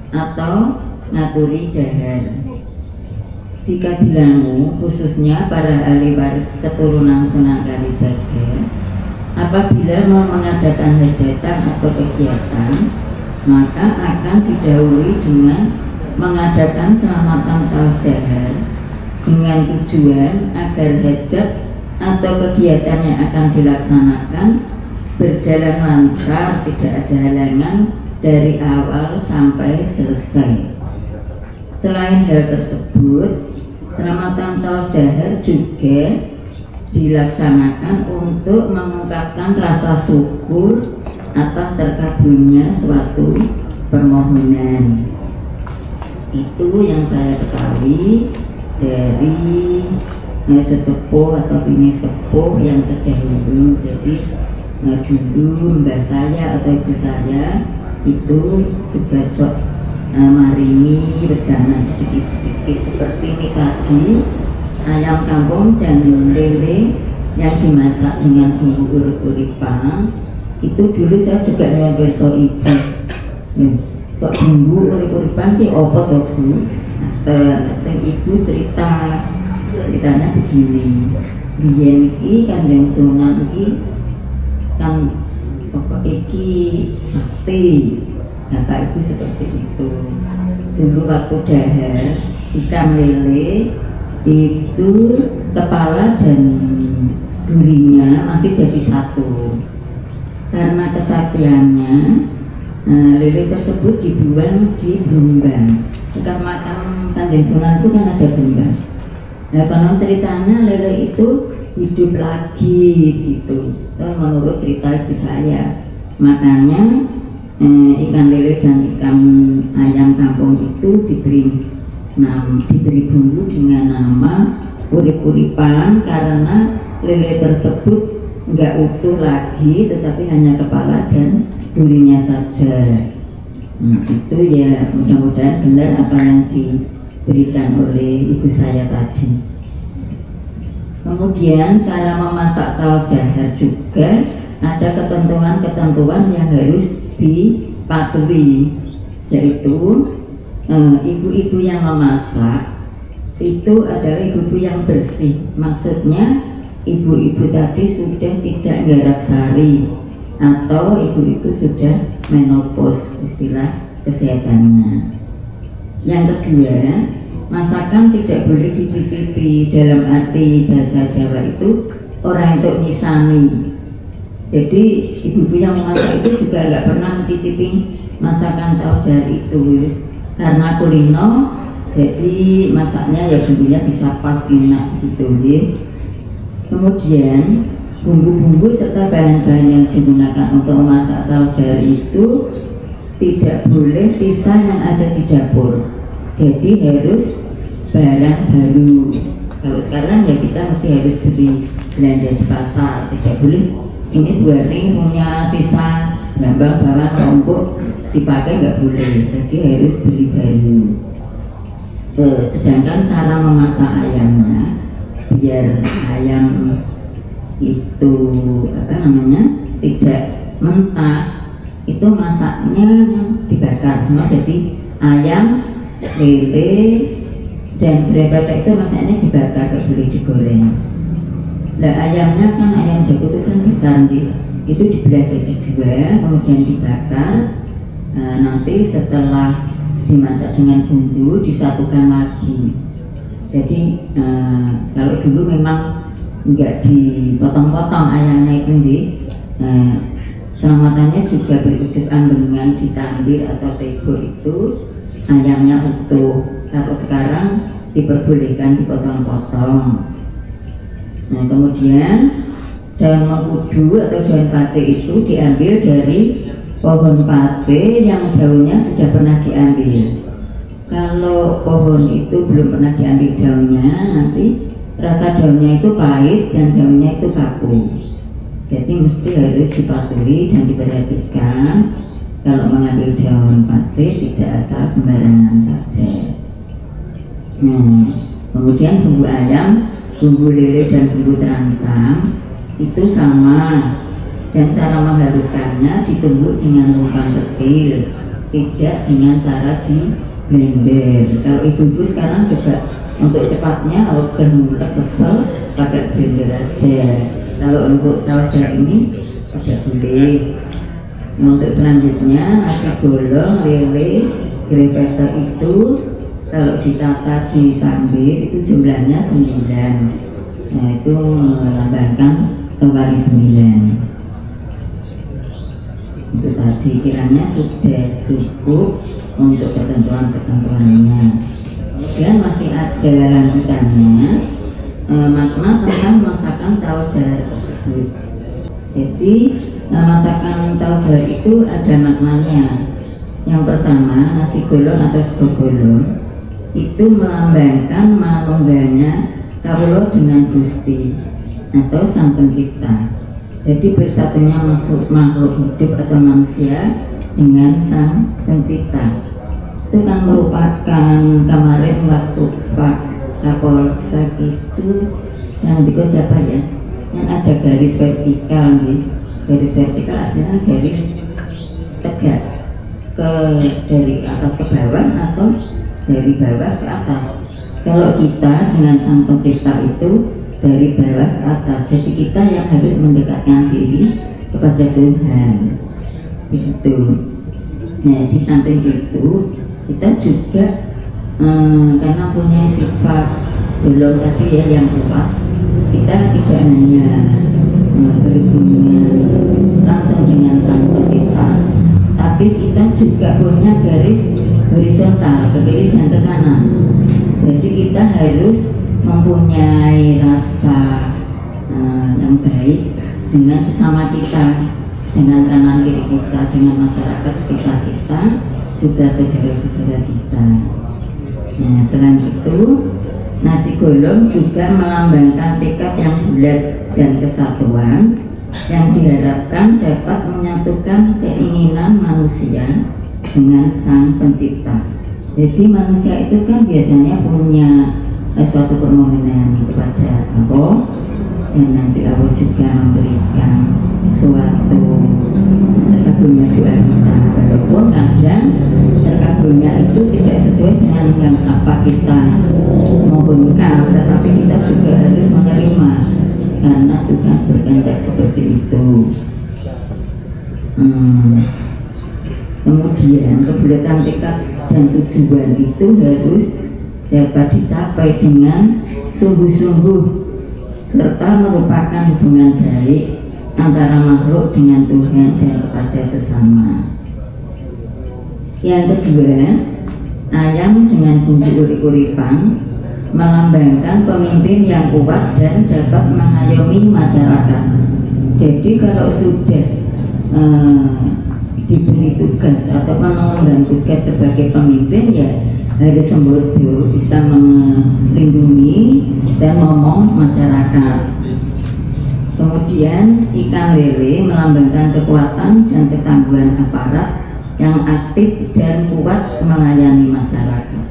atau ngaturi dahar. Di Kadilangu, khususnya para ahli waris keturunan Sunan Kalijaga, apabila mau mengadakan hajatan atau kegiatan, maka akan didahului dengan mengadakan selamatan caos dahar dengan tujuan agar hajat atau kegiatan yang akan dilaksanakan berjalan lancar, tidak ada halangan dari awal sampai selesai. Selain hal tersebut, selamatan caos dahar juga dilaksanakan untuk mengungkapkan rasa syukur atas terkabulnya suatu permohonan. Itu yang saya ketahui dari sesepuh atau bini sepuh yang terdahulu. Jadi dulu mbak saya atau ibu saya itu juga maringi berjalan sedikit-sedikit seperti ini tadi, ayam kampung dan lele yang dimasak dengan bumbu urip-uripan. Itu dulu saya juga nyamperso ibu. Kok bumbu urip-uripan sih apa toh Bu? Sing ibu ceritanya begini. Biyen iki Kanjeng Sunan iki kan pokok iki sakti. Kata ibu seperti itu. Dulu waktu dahar ikan lele itu kepala dan durinya masih jadi satu. Karena kesaktiannya, lele tersebut dibuang di Blumbang. Dekat makam Kanjeng Sunan itu kan ada Blumbang. Nah, konon ceritanya lele itu hidup lagi gitu. Itu menurut cerita ibu saya. Makanya ikan lele dan ikan ayam kampung itu diberi bumbu dengan nama urip-uripan, karena lele tersebut nggak utuh lagi, tetapi hanya kepala dan durinya saja. Itu ya, mudah-mudahan benar apa yang diberikan oleh ibu saya tadi. Kemudian cara memasak caw jahar juga ada ketentuan-ketentuan yang harus dipatuhi, yaitu ibu-ibu yang memasak itu adalah ibu-ibu yang bersih. Maksudnya ibu-ibu tadi sudah tidak garap sari atau ibu itu sudah menopause, istilah kesehatannya. Yang kedua, masakan tidak boleh dicicipi. Dalam arti bahasa Jawa itu orang untuk nyisani. Jadi ibu-ibu yang memasak itu juga nggak pernah mencicipi masakan caw jahar itu, karena kulino, jadi masaknya ya bumbunya bisa pas enak gitu ya. Kemudian bumbu-bumbu serta bahan-bahan yang digunakan untuk memasak caw jahar itu tidak boleh sisa yang ada di dapur. Jadi harus barang baru. Kalau sekarang ya kita mesti harus beli belanja di pasar, tidak boleh ini buatin punya sisa bawang lombok dipakai, nggak boleh. Jadi harus beli baru. Sedangkan cara memasak ayamnya, biar ayam itu tidak mentah, itu masaknya dibakar semua. Jadi ayam, lele dan berebat itu masaknya dibakar, nggak boleh digoreng. Nah, ayamnya kan ayam jago itu kan besar gitu, itu dibelah jadi dua, kemudian dibakar. Nanti setelah dimasak dengan bumbu disatukan lagi. Jadi kalau dulu memang enggak dipotong-potong ayamnya itu selamatannya juga berwujud ambengan ditambir atau tego, itu ayamnya utuh. Kalau sekarang diperbolehkan dipotong-potong. Nah, kemudian daun mengkudu atau daun pace itu diambil dari pohon pace yang daunnya sudah pernah diambil. Kalau pohon itu belum pernah diambil daunnya, nanti rasa daunnya itu pahit dan daunnya itu kaku. Jadi mesti harus dipatuhi dan diperhatikan kalau mengambil daun pace tidak asal sembarangan saja. Nah, kemudian bumbu ayam, bumbu lele dan bumbu terancam itu sama, dan cara menghaluskannya ditumbuk dengan lubang kecil, tidak dengan cara di blender. Kalau ibu-ibu sekarang juga untuk cepatnya kalau udah kesel pakai blender aja. Kalau untuk caw jahar ini tidak boleh. Untuk selanjutnya nasi golong, lele, grepeto itu kalau ditata di tambir itu jumlahnya 9. Nah, itu melambangkan kembali 9. Itu tadi kiranya sudah cukup untuk ketentuan-ketentuannya. Kemudian masih ada lanjutannya, makna tentang masakan caw jahar tersebut. Jadi masakan caw jahar itu ada maknanya. Yang pertama, nasi golong atau sego golong itu melambangkan manunggalnya kawula dengan Gusti atau Sang Pencipta. Jadi bersatunya makhluk hidup atau manusia dengan Sang Pencipta. Itu kan merupakan kemarin waktu Pak Kapolsek itu yang dikos siapa ya? Yang ada garis vertikal gitu. Garis vertikal artinya garis tegak dari atas ke bawah atau dari bawah ke atas. Kalau kita dengan Sang Pencipta itu dari bawah ke atas, jadi kita yang harus mendekatkan diri kepada Tuhan. Begitu. Nah, di samping itu kita juga karena punya sifat golong tadi ya yang kuat, kita tidak hanya berhubungan langsung dengan Sang Pencipta, tapi kita juga punya garis horizontal ke kiri dan ke kanan. Jadi kita harus mempunyai rasa yang baik dengan sesama kita, dengan kanan kiri kita, dengan masyarakat sekitar kita, juga saudara-saudara kita. Nah, selain itu nasi golong juga melambangkan tekad yang bulat dan kesatuan yang diharapkan dapat menyatukan keinginan manusia dengan Sang Pencipta. Jadi manusia itu kan biasanya punya suatu permohonan kepada Allah, dan nanti Allah juga memberikan suatu terkabulnya doa kita, walaupun kadang terkabulnya itu tidak sesuai dengan yang apa kita mohonkan, tetapi kita juga harus menerima karena Tuhan berkehendak seperti itu. Kemudian kebulatan tekad dan tujuan itu harus dapat dicapai dengan sungguh-sungguh serta merupakan hubungan baik antara makhluk dengan Tuhan dan kepada sesama. Yang kedua, ayam dengan bumbu urip-uripan melambangkan pemimpin yang kuat dan dapat mengayomi masyarakat. Jadi kalau sudah diberi tugas atau mengemban tugas sebagai pemimpin, ya harus sembodo, bisa melindungi dan ngomong masyarakat. Kemudian ikan lele melambangkan kekuatan dan ketangguhan aparat yang aktif dan kuat melayani masyarakat.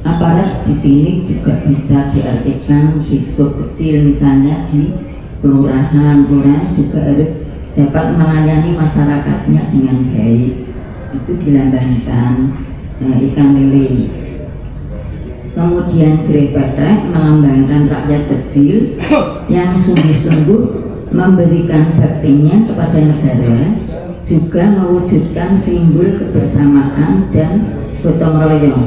Aparat di sini juga bisa diartikan di skop kecil, misalnya di kelurahan juga harus dapat melayani masyarakatnya dengan baik. Itu dilambangkan ikan lele. Kemudian gerai badak melambangkan rakyat kecil yang sungguh-sungguh memberikan baktinya kepada negara, juga mewujudkan simbol kebersamaan dan gotong royong.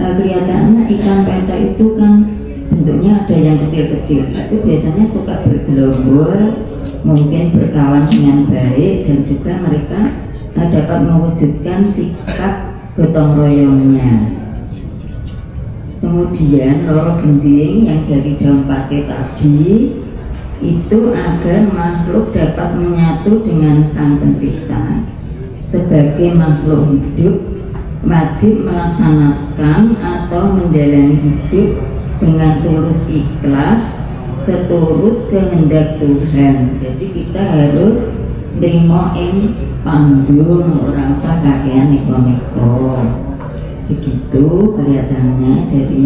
Kelihatannya ikan penta itu kan bentuknya ada yang kecil-kecil, itu biasanya suka bergelombol, mungkin berkawan dengan baik, dan juga mereka dapat mewujudkan sikap gotong royongnya. Kemudian loro gending yang dari daun pace tadi itu agar makhluk dapat menyatu dengan Sang Pencipta. Sebagai makhluk hidup wajib melaksanakan atau menjalani hidup dengan tulus ikhlas seturut kehendak Tuhan. Jadi kita harus nerima ing panggung, ora usah kakean neko-neko. Begitu kelihatannya dari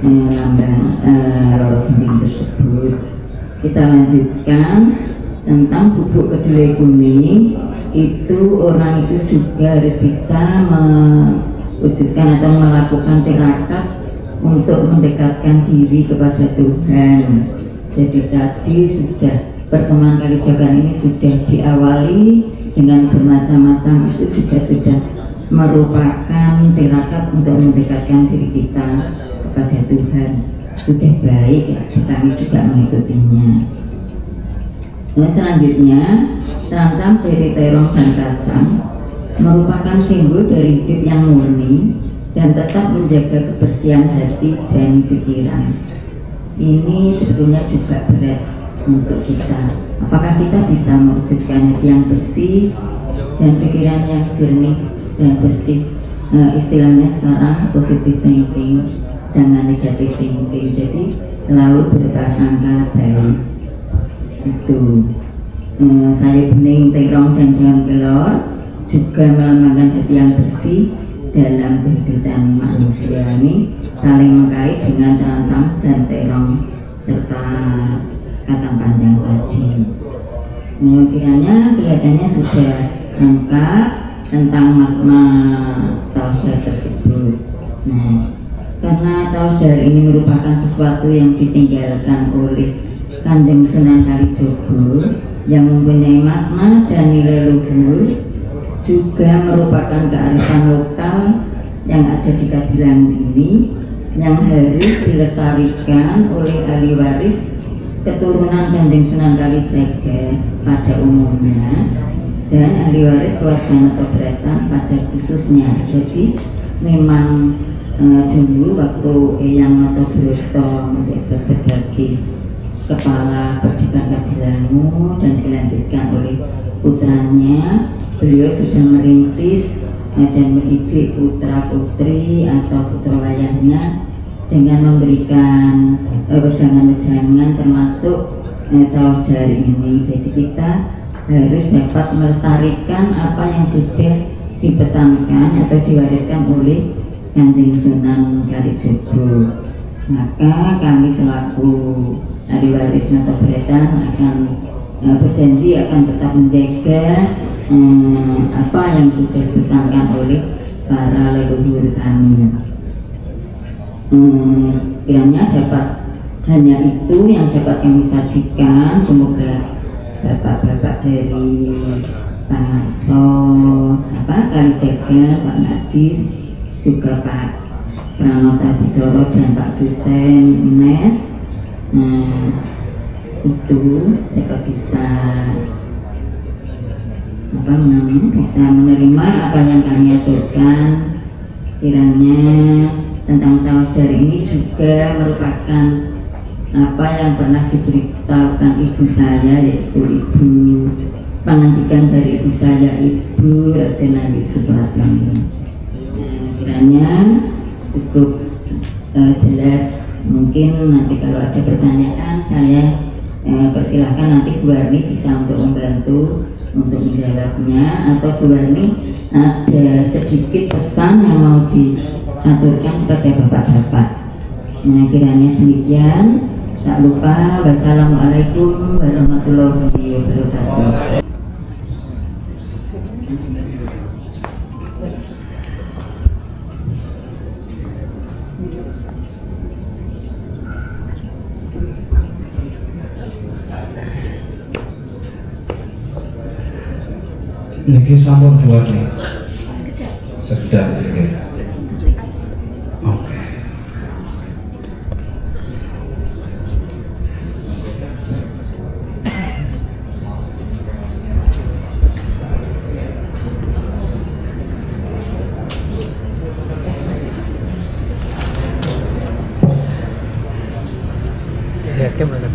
lambang loro gending tersebut. Kita lanjutkan tentang bubuk kedelai kuning. Itu orang itu juga harus bisa mewujudkan atau melakukan tirakat untuk mendekatkan diri kepada Tuhan. Jadi tadi sudah pertemuan Kalijogan ini sudah diawali dengan bermacam-macam, itu juga sudah merupakan tirakat untuk mendekatkan diri kita kepada Tuhan. Sudah baik ya, kami juga mengikutinya. Nah, selanjutnya terancam dari terong dan kacang merupakan simbol dari hidup yang murni dan tetap menjaga kebersihan hati dan pikiran. Ini sebetulnya juga berat untuk kita. Apakah kita bisa mewujudkan hati yang bersih dan pikiran yang jernih dan bersih? Istilahnya sekarang positive thinking, jangan negative thinking. Jadi selalu berprasangka baik. Itu sayur bening, terong dan daun kelor juga melambangkan hati yang bersih dalam kehidupan manusia. Ini saling mengkait dengan terantang dan terong serta kacang panjang tadi. Kiranya kelihatannya sudah lengkap tentang makna Caosdar tersebut. Nah, karena Caosdar ini merupakan sesuatu yang ditinggalkan oleh Kanjeng Sunan Kalijogo yang mempunyai makna dan nilai luhur, juga merupakan kearifan lokal yang ada di Kadilangu ini, yang harus dilestarikan oleh ahli waris keturunan Kanjeng Sunan Kalijaga pada umumnya dan ahli waris keluarga Notobratan pada khususnya. Jadi memang dulu waktu Eyang Notobroto menjabat sebagai kepala Perdikan Kadilangu dan dilanjutkan oleh putranya, beliau sudah merintis dan mendidik putra putri atau putra wayahnya dengan memberikan wejangan-wejangan termasuk cawah jari ini. Jadi kita harus dapat melestarikan apa yang sudah dipesankan atau diwariskan oleh Kanjeng Sunan Kalijogo. Maka kami selaku ahli waris Notobratan akan berjanji akan tetap menjaga apa yang sudah dipesankan oleh para leluhur kami. Kiranya dapat hanya itu yang dapat kami sajikan. Semoga bapak-bapak dari Pak Ngarso, Kalijaga, Pak Nadir, juga Pak Pranoto Adijoro dan Pak Dosen UNES itu dapat bisa bisa menerima apa yang kami aturkan. Kiranya tentang cawah jari ini juga merupakan apa yang pernah diberitahukan ibu saya, yaitu ibu pengantikan dari ibu saya, Ibu Ratnawati Supratman. Kiranya cukup jelas. Mungkin nanti kalau ada pertanyaan saya persilahkan nanti Bu Arni bisa untuk membantu untuk menjawabnya, atau Bu Arni ada sedikit pesan yang mau diaturkan kepada bapak-bapak. Nah, kiranya demikian. Tak lupa, wassalamualaikum warahmatullahi wabarakatuh. Niki sampun buat nih. Sekedar ini. Oke. Lihatnya mana?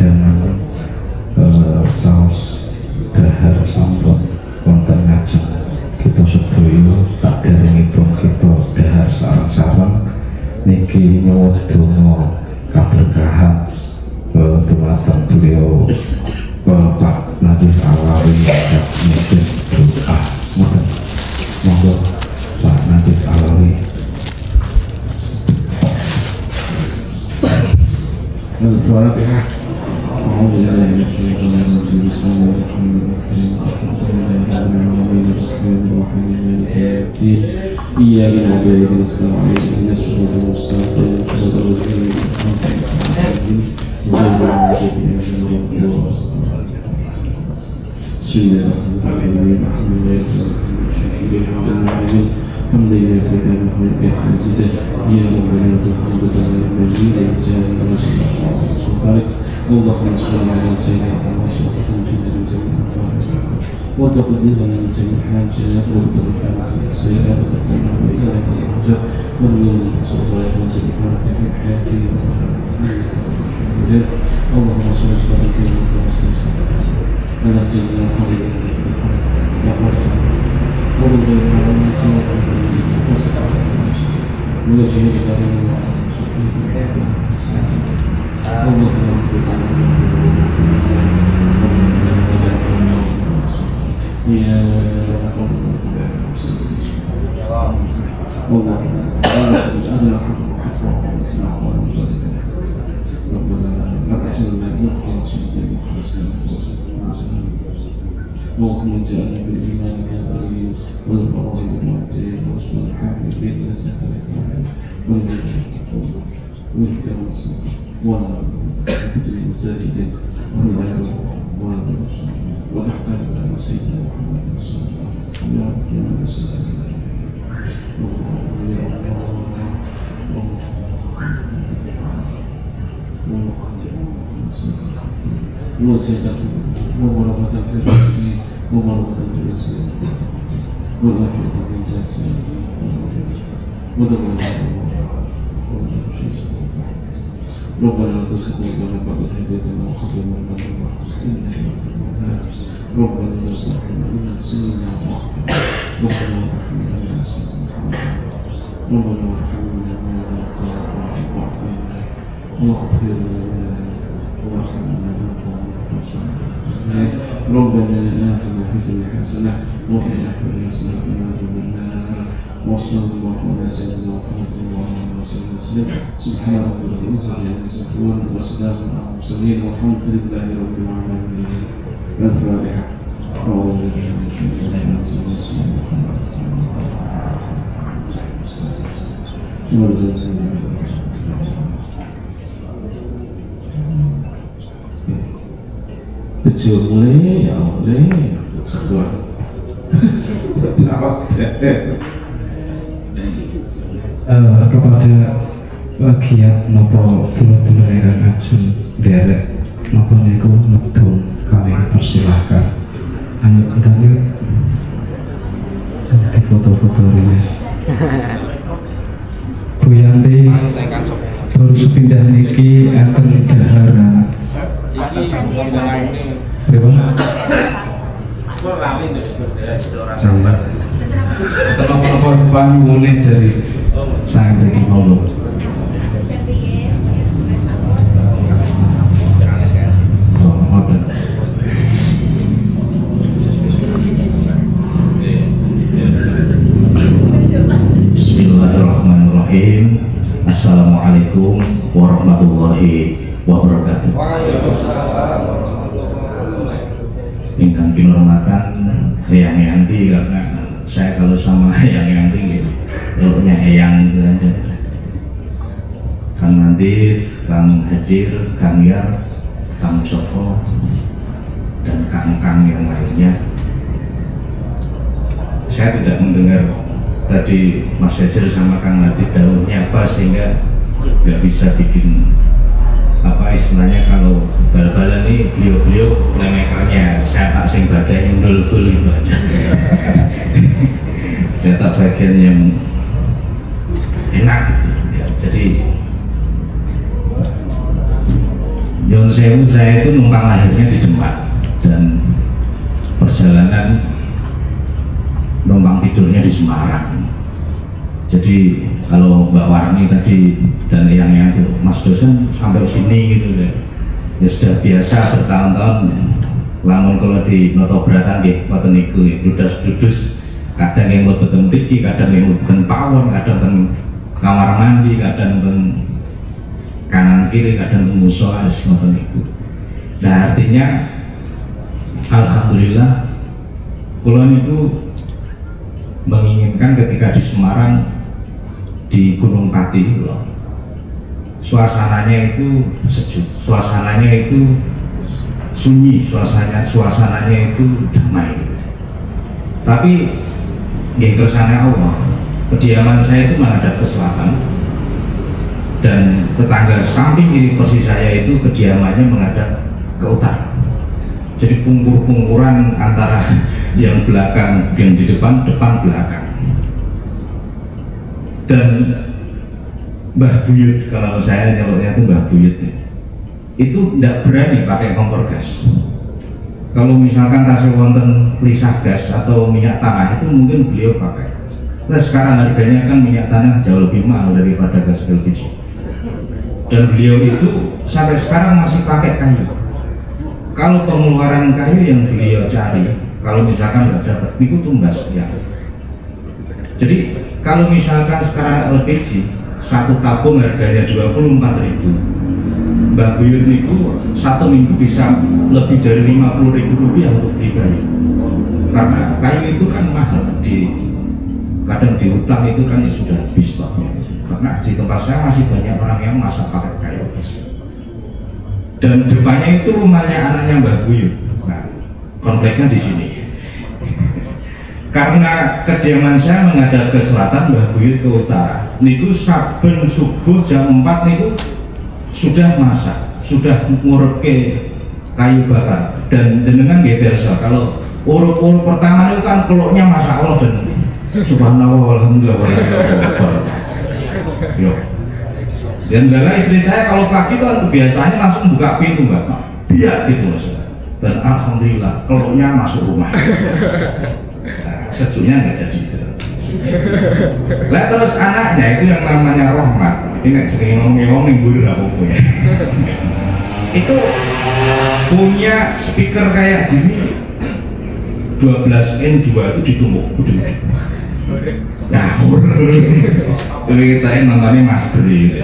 undangan saos dahar sampun wonten ngajeng kita sedaya tak garingipun kita dahar sareng-sareng niki nyuwun donga kaberkahan dumateng beliau Pak Nadif Alawi mungkin doa monggo Pak Nadif Alawi. الفاتحة أعوذ بالله من الشيطان الرجيم بسم الله الرحمن الرحيم الحمد لله رب العالمين الرحمن الرحيم مالك يوم الدين إياك نعبد وإياك نستعين اهدنا الصراط المستقيم صراط الذين أنعمت عليهم غير المغضوب عليهم ولا الضالين. بسم الله الرحمن الرحيم الحمد لله رب العالمين الحمد لله رب العالمين حمدا يا ربنا الحمد لله المجيد الجلال والسلطان اللهم صل على سيدنا محمد وتقضي لنا من جميع الحاجات وترفعنا في السيئات وتقنا وإياك الحجاب واليوم صلى الله عليه وسلم في حياته اللهم صل وسلم على سيدنا محمد اللهم اجعلنا بالإيمان كاملين والفرج بالمعتين والصالحات بين السفر والكرم الصالح والفتن الزاهدين والعلم ونحتاج إلى سيدنا محمد صلى الله عليه وسلم وسيدنا وبركة في الرزق وبركة في الرزق والآخرة من جاسم ودعوة ربنا لا تزغ قلوبنا بعد إذ هديتنا وهب لنا من لدنك رحمة إنك أنت الوهاب ربنا لا تحرمنا سننا ربنا ارحمنا يا سيدنا ربنا ارحمنا ما لا طاقة لنا واغفر لنا وارحمنا ربنا آتنا في الدنيا حسنة وفي الآخرة حسنة وقنا عذاب النار وصلى الله على سيدنا محمد وعلى آله وسلم سبحان ربك رب العزة عما يصفون وسلام على المرسلين والحمد لله رب العالمين. الفاتحة. أعوذ بالله من الشيطان الرجيم بسم الله الرحمن الرحيم. Kecilnya ya boleh sebuah kepada bagian nopo dulur-dulur ingkang ajeng derek nopo niku medhun kami persilahkan. Ayo kita lihat di foto-foto rilis. Bu Yanti baru sepindah niki enten daharan. Telepon pangune dari saya beri Allah. Bismillahirrahmanirrahim. Assalamualaikum warahmatullahi wabarakatuh. Ingkang kinurmatan Eyang Yanti, karena saya kalau sama Eyang Yanti punya Eyang gitu aja. Kang Nadif, Kang Hajir, Kang Yar, Kang Joko, dan Kang yang lainnya. Saya tidak mendengar tadi Mas Hajir sama Kang Nadif daunnya apa sehingga nggak bisa bikin apa istilahnya, kalau bal-balan ini beliau-beliau playmakernya, saya tak sing bagian ndul-ndul itu aja. Saya tak bagian yang enak gitu ya. Jadi Yon Sewu saya itu numpang lahirnya di Demak dan perjalanan numpang tidurnya di Semarang. Jadi kalau Mbak Warni tadi dan yang itu Mas dosen sampai sini gitu ya sudah biasa bertahun-tahun. Lamun kalau di noto beratan nggih ngoten niku bludas-bludus, kadang yang mboten mriki, kadang yang mboten pawon, kadang teng kamar mandi, kadang teng kanan kiri, kadang teng musala ngoten niku. Nah artinya alhamdulillah kula niku menginginkan ketika di Semarang di Gunung Pati suasananya itu sejuk, suasananya itu sunyi, suasananya itu damai. Tapi nggih kersane Allah, kediaman saya itu menghadap ke selatan dan tetangga samping kiri persis saya itu kediamannya menghadap ke utara. Jadi pungkur-pungkuran antara yang belakang yang di depan, depan belakang. Dan Mbah Buyut, kalau saya nyebutnya itu Mbah Buyut itu tidak berani pakai kompor gas. Kalau misalkan tasih wonten lisah gas atau minyak tanah itu mungkin beliau pakai. Nah sekarang harganya kan minyak tanah jauh lebih mahal daripada gas LPG. Dan beliau itu sampai sekarang masih pakai kayu. Kalau pengeluaran kayu yang beliau cari, kalau misalkan nggak dapat, itu tumbas ya. Jadi kalau misalkan sekarang LPG satu tabung harganya 24.000. Mbak Buyut niku satu minggu bisa lebih dari 50.000 rupiah untuk beli kayu. Karena kayu itu kan mahal, kadang di hutan itu kan sudah habis stoknya. Karena di tempat saya masih banyak orang yang masak pakai kayu. Dan depannya itu rumahnya anaknya Mbak Buyut. Nah, konfliknya di sini. Karena kediaman saya menghadap ke selatan, Mbak Buyut ke utara. Niku saben subuh jam 4 niku sudah masak, sudah ngurupke kayu bakar. Dan dengan biasa kalau urup-urup pertama itu kan keloknya Masya Allah dan subhanallah alhamdulillah. Yo. Dan karena istri saya kalau pagi itu kan kebiasaannya langsung buka pintu Mbak, biar gitu Mas. Dan alhamdulillah keloknya masuk rumah. Nah, sejujurnya nggak jadi. Lah terus anaknya itu yang namanya Rohmat, ini sering ngomong ngibur apa ya. Itu punya speaker kayak gini 12N2 itu ditumbuk. Nah, kita ini namanya Mas Beri.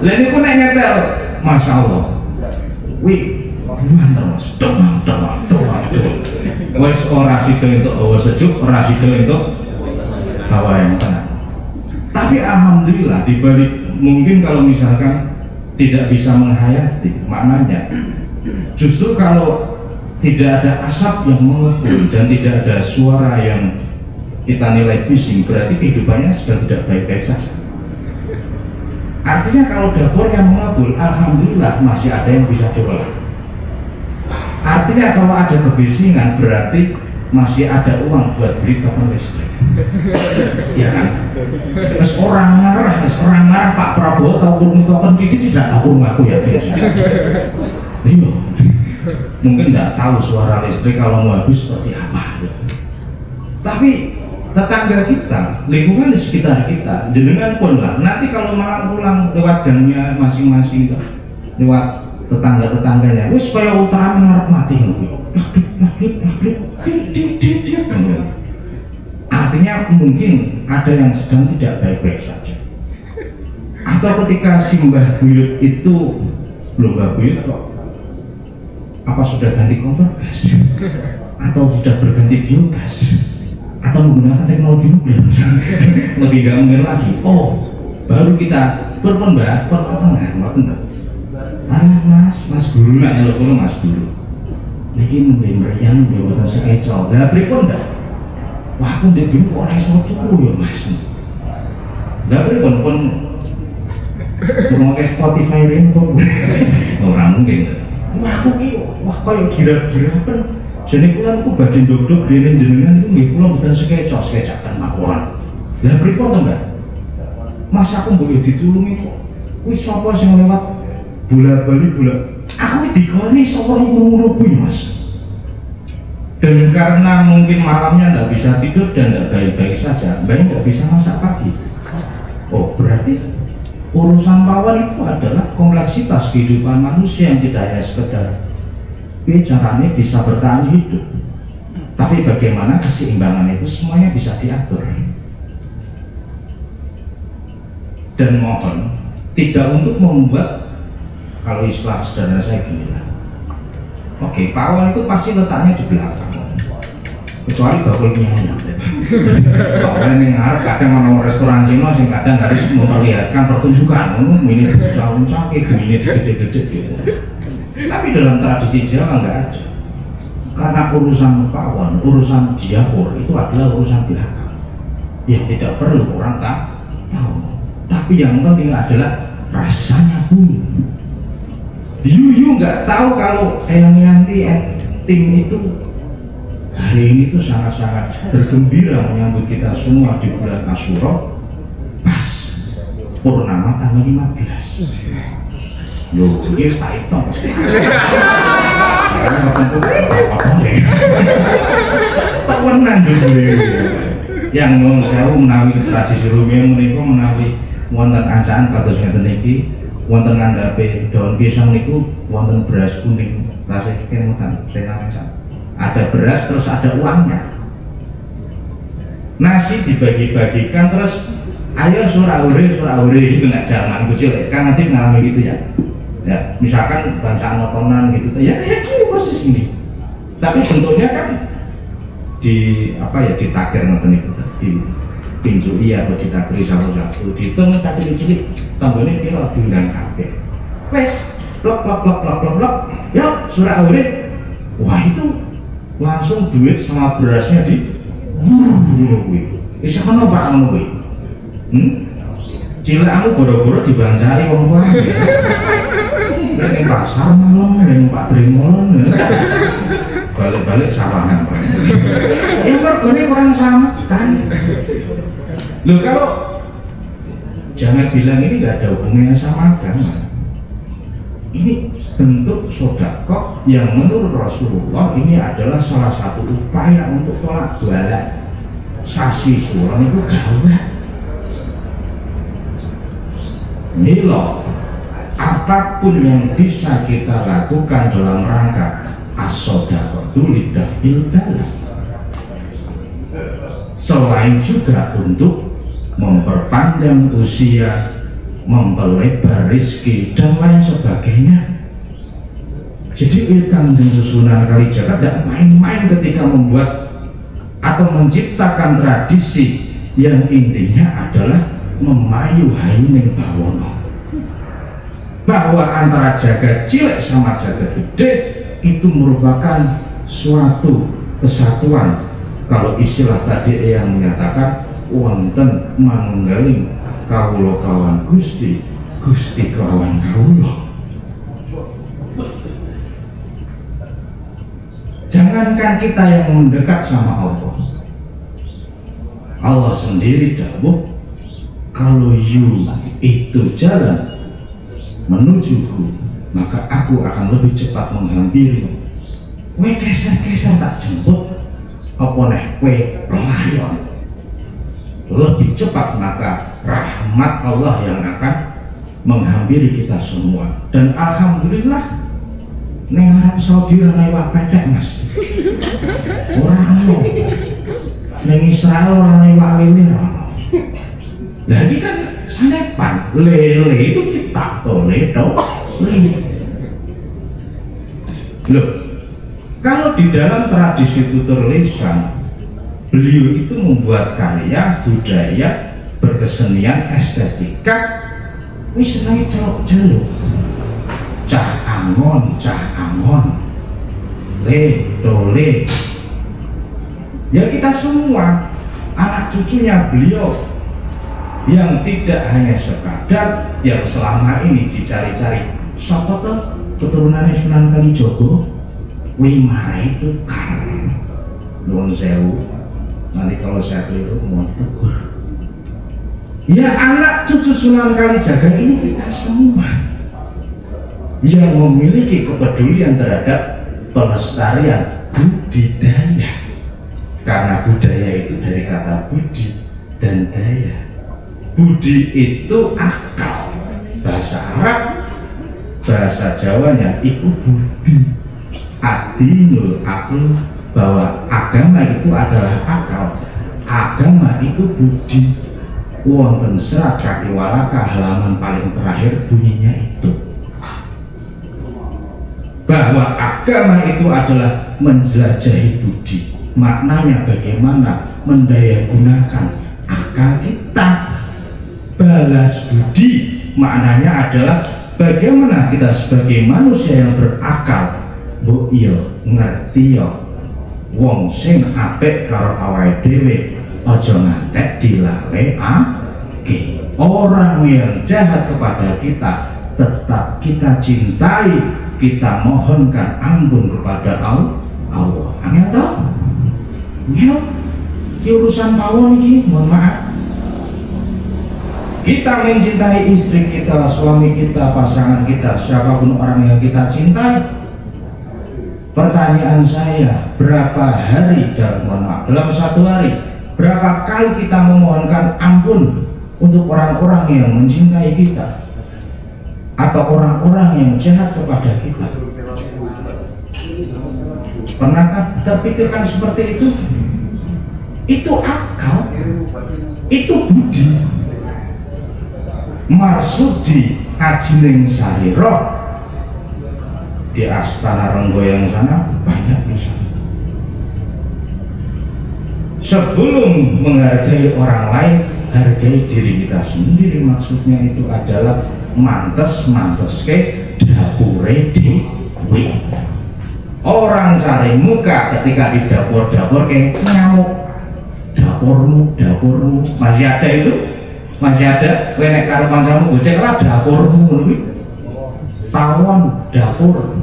Lah ini kok nyetel, Masya Allah. Wih, gimana Mas? Doang. Wes ora sido untuk hawa sejuk, ora sido untuk hawa yang tenang. Tapi alhamdulillah dibalik mungkin kalau misalkan tidak bisa menghayati maknanya, justru kalau tidak ada asap yang mengepul dan tidak ada suara yang kita nilai bising, berarti kehidupannya sudah tidak baik-baik saja. Artinya kalau dapur yang mengepul, alhamdulillah masih ada yang bisa diolah. Artinya kalau ada kebisingan berarti masih ada uang buat beli token listrik. Ya kan? Terus orang marah Pak Prabowo tahu kurung token dikit tidak tahu rumahku ya biasa. Iya. Mungkin tidak tahu suara listrik kalau mau habis seperti apa. Tapi tetangga kita, lingkungan di sekitar kita, jenengan pun lah. Nanti kalau malam pulang lewat gangnya masing-masing, lewat tetangga-tetangganya, wis supaya utara mengarep mati ngono. Artinya mungkin ada yang sedang tidak baik-baik saja. Atau ketika si Mbah Buyut itu belum Mbah Buyut kok apa sudah ganti kompor gas? Atau sudah berganti biogas? Atau menggunakan teknologi nuklir? Lebih gak mungkin lagi. Oh, baru kita berpendapat alah mas guru nak elok kono mas guru. Niki mung meriang mboten sekeco. Lah pripun dah? Wah, aku ndek bingung ora iso tuku ya mas. Lah pripun pun pakai Spotify Rainbow. Ora mungkin. Wah, aku ki wah koyo gira-gira pen. Jane kula niku badhe ndok-ndok grene jenengan niku nggih kula mboten sekeco, sekecakan makoran. Lah pripun to, Mbak? Mas aku mbok ditulungi kok. Kuwi sapa sing lewat bola-bali bola Aku digoni seorang kuwi Mas. Dan karena mungkin malamnya tidak bisa tidur dan tidak baik-baik saja, Mbak nggak bisa masak pagi. Oh berarti urusan pawon itu adalah kompleksitas kehidupan manusia yang tidak hanya sekedar caranya bisa bertahan hidup, tapi bagaimana keseimbangan itu semuanya bisa diatur. Dan mohon tidak untuk membuat, kalau istilah sederhana saya gini lah. Oke, pawon itu pasti letaknya di belakang, kecuali bakulnya ayam. Pawon yang ngarep kadang mau restoran Cina sing kadang harus memperlihatkan pertunjukan, ini uncak-uncak, ini gede-gede gitu. Tapi dalam tradisi Jawa nggak ada, karena urusan pawon, urusan diapur itu adalah urusan belakang yang tidak perlu orang tahu. Tapi yang penting adalah rasanya bunyi. Yuyu nggak tahu kalau Eyang Yanti tim itu hari ini tuh sangat-sangat bergembira menyambut kita semua di bulan Asyura pas purnama tanggal 15. Loh, ini tak hitung karena apa nih? Tawanan dulu yang non sewu menawi tradisi rumiyin menika menawi wonten ancaan kados ngeten iki. Wonten ngandhape daun pisang niku wonten beras kuning rasane kemutan senang-senang. Ada beras terus ada uangnya. Nasi dibagi-bagikan terus ayo surahure itu nggak zaman kecil kan nanti ngalami gitu ya. Ya, misalkan bangsa motonan gitu ya kayak gitu persis ini. Tapi bentuknya kan di apa ya ditakir ngoten niku di pinjui atau ditakiri satu-satu dihitung cilik-cilik tanggane piro diundang kabeh wes blok ya surahure wah itu langsung duit sama berasnya di kuwi isa kono Pak ngono kuwi cilikmu boro-boro dibancari wong tuwa ning pasar malam ning Pak Trimolon balik-balik sawangan ya mergone kurang samatan. Loh kalau jangan bilang ini nggak ada hubungannya sama agama. Ini bentuk sedekah yang menurut Rasulullah ini adalah salah satu upaya untuk tolak bala. Sasi sulam itu gawat. Milo, apapun yang bisa kita lakukan dalam rangka as-shadaqatu lidaf'il bala. Selain juga untuk memperpanjang usia, memperlebar rezeki dan lain sebagainya. Jadi Kanjeng Susunan Kalijaga tidak main-main ketika membuat atau menciptakan tradisi yang intinya adalah memayu haining bawono, bahwa antara jagat cilik sama jagat gede itu merupakan suatu kesatuan. Kalau istilah tadi yang menyatakan wonten manunggaling kawula kawan Gusti, Gusti kawan kawula. Jangankan kita yang mendekat sama Allah, Allah sendiri dawuh kalau you itu jalan menujuku maka aku akan lebih cepat menghampiri. Kowe keser-keser tak jemput apa neh kowe pelayan lebih cepat, maka rahmat Allah yang akan menghampiri kita semua. Dan alhamdulillah ning Arab Saudi ora iwak petek Mas. Ora ono. Ning Israel ora iwak lele ora ono. Lah iki kan sanepan lele itu kita tole to. Loh, kalau di dalam tradisi tutur lisan beliau itu membuat karya budaya berkesenian estetika wis senenge celuk-celuk cah angon le dole ya kita semua anak cucunya beliau yang tidak hanya sekadar yang selama ini dicari-cari sapa tuh keturunannya Sunan Kalijaga Wimara itu keren nuwun sewu. Nanti kalau saya keliru mau tegur. Ya anak cucu Sunan Kalijaga ini kita semua. yang memiliki kepedulian terhadap pelestarian budidaya, karena budaya itu dari kata budi dan daya. Budi itu akal, bahasa Arab, bahasa Jawanya itu budi, adinul akal, bahwa agama itu adalah akal, agama itu budi. Wonten serat Kakiwalaka halaman paling terakhir bunyinya itu, bahwa agama itu adalah menjelajahi budi. Maknanya bagaimana mendayagunakan akal kita. Balas budi maknanya adalah bagaimana kita sebagai manusia yang berakal mbok iya ngerti ya wong sing apik karo awake dhewe aja ngantek dilalekake. Orang yang jahat kepada kita tetap kita cintai, kita mohonkan ampun kepada Allah. Angel toh? Angel? Ini urusan mawon iki, mohon maaf. Kita mencintai istri kita, suami kita, pasangan kita, siapapun orang yang kita cintai. Pertanyaan saya, berapa hari dalam satu hari, berapa kali kita memohonkan ampun untuk orang-orang yang mencintai kita atau orang-orang yang jahat kepada kita? Pernahkah terpikirkan seperti itu? Itu akal, itu budi. Marsudi Ajining Sariro di Astana Renggoyang sana banyak misalnya. Sebelum menghargai orang lain, hargai diri kita sendiri. Maksudnya itu adalah mantes ke dapure dhewe. Orang cari muka ketika di dapur ke ngamuk, dapurmu masih ada itu. Masih ada, kowe nek karo kancamu gojek lah dapurmu ngono kuwi. Tawon dapur.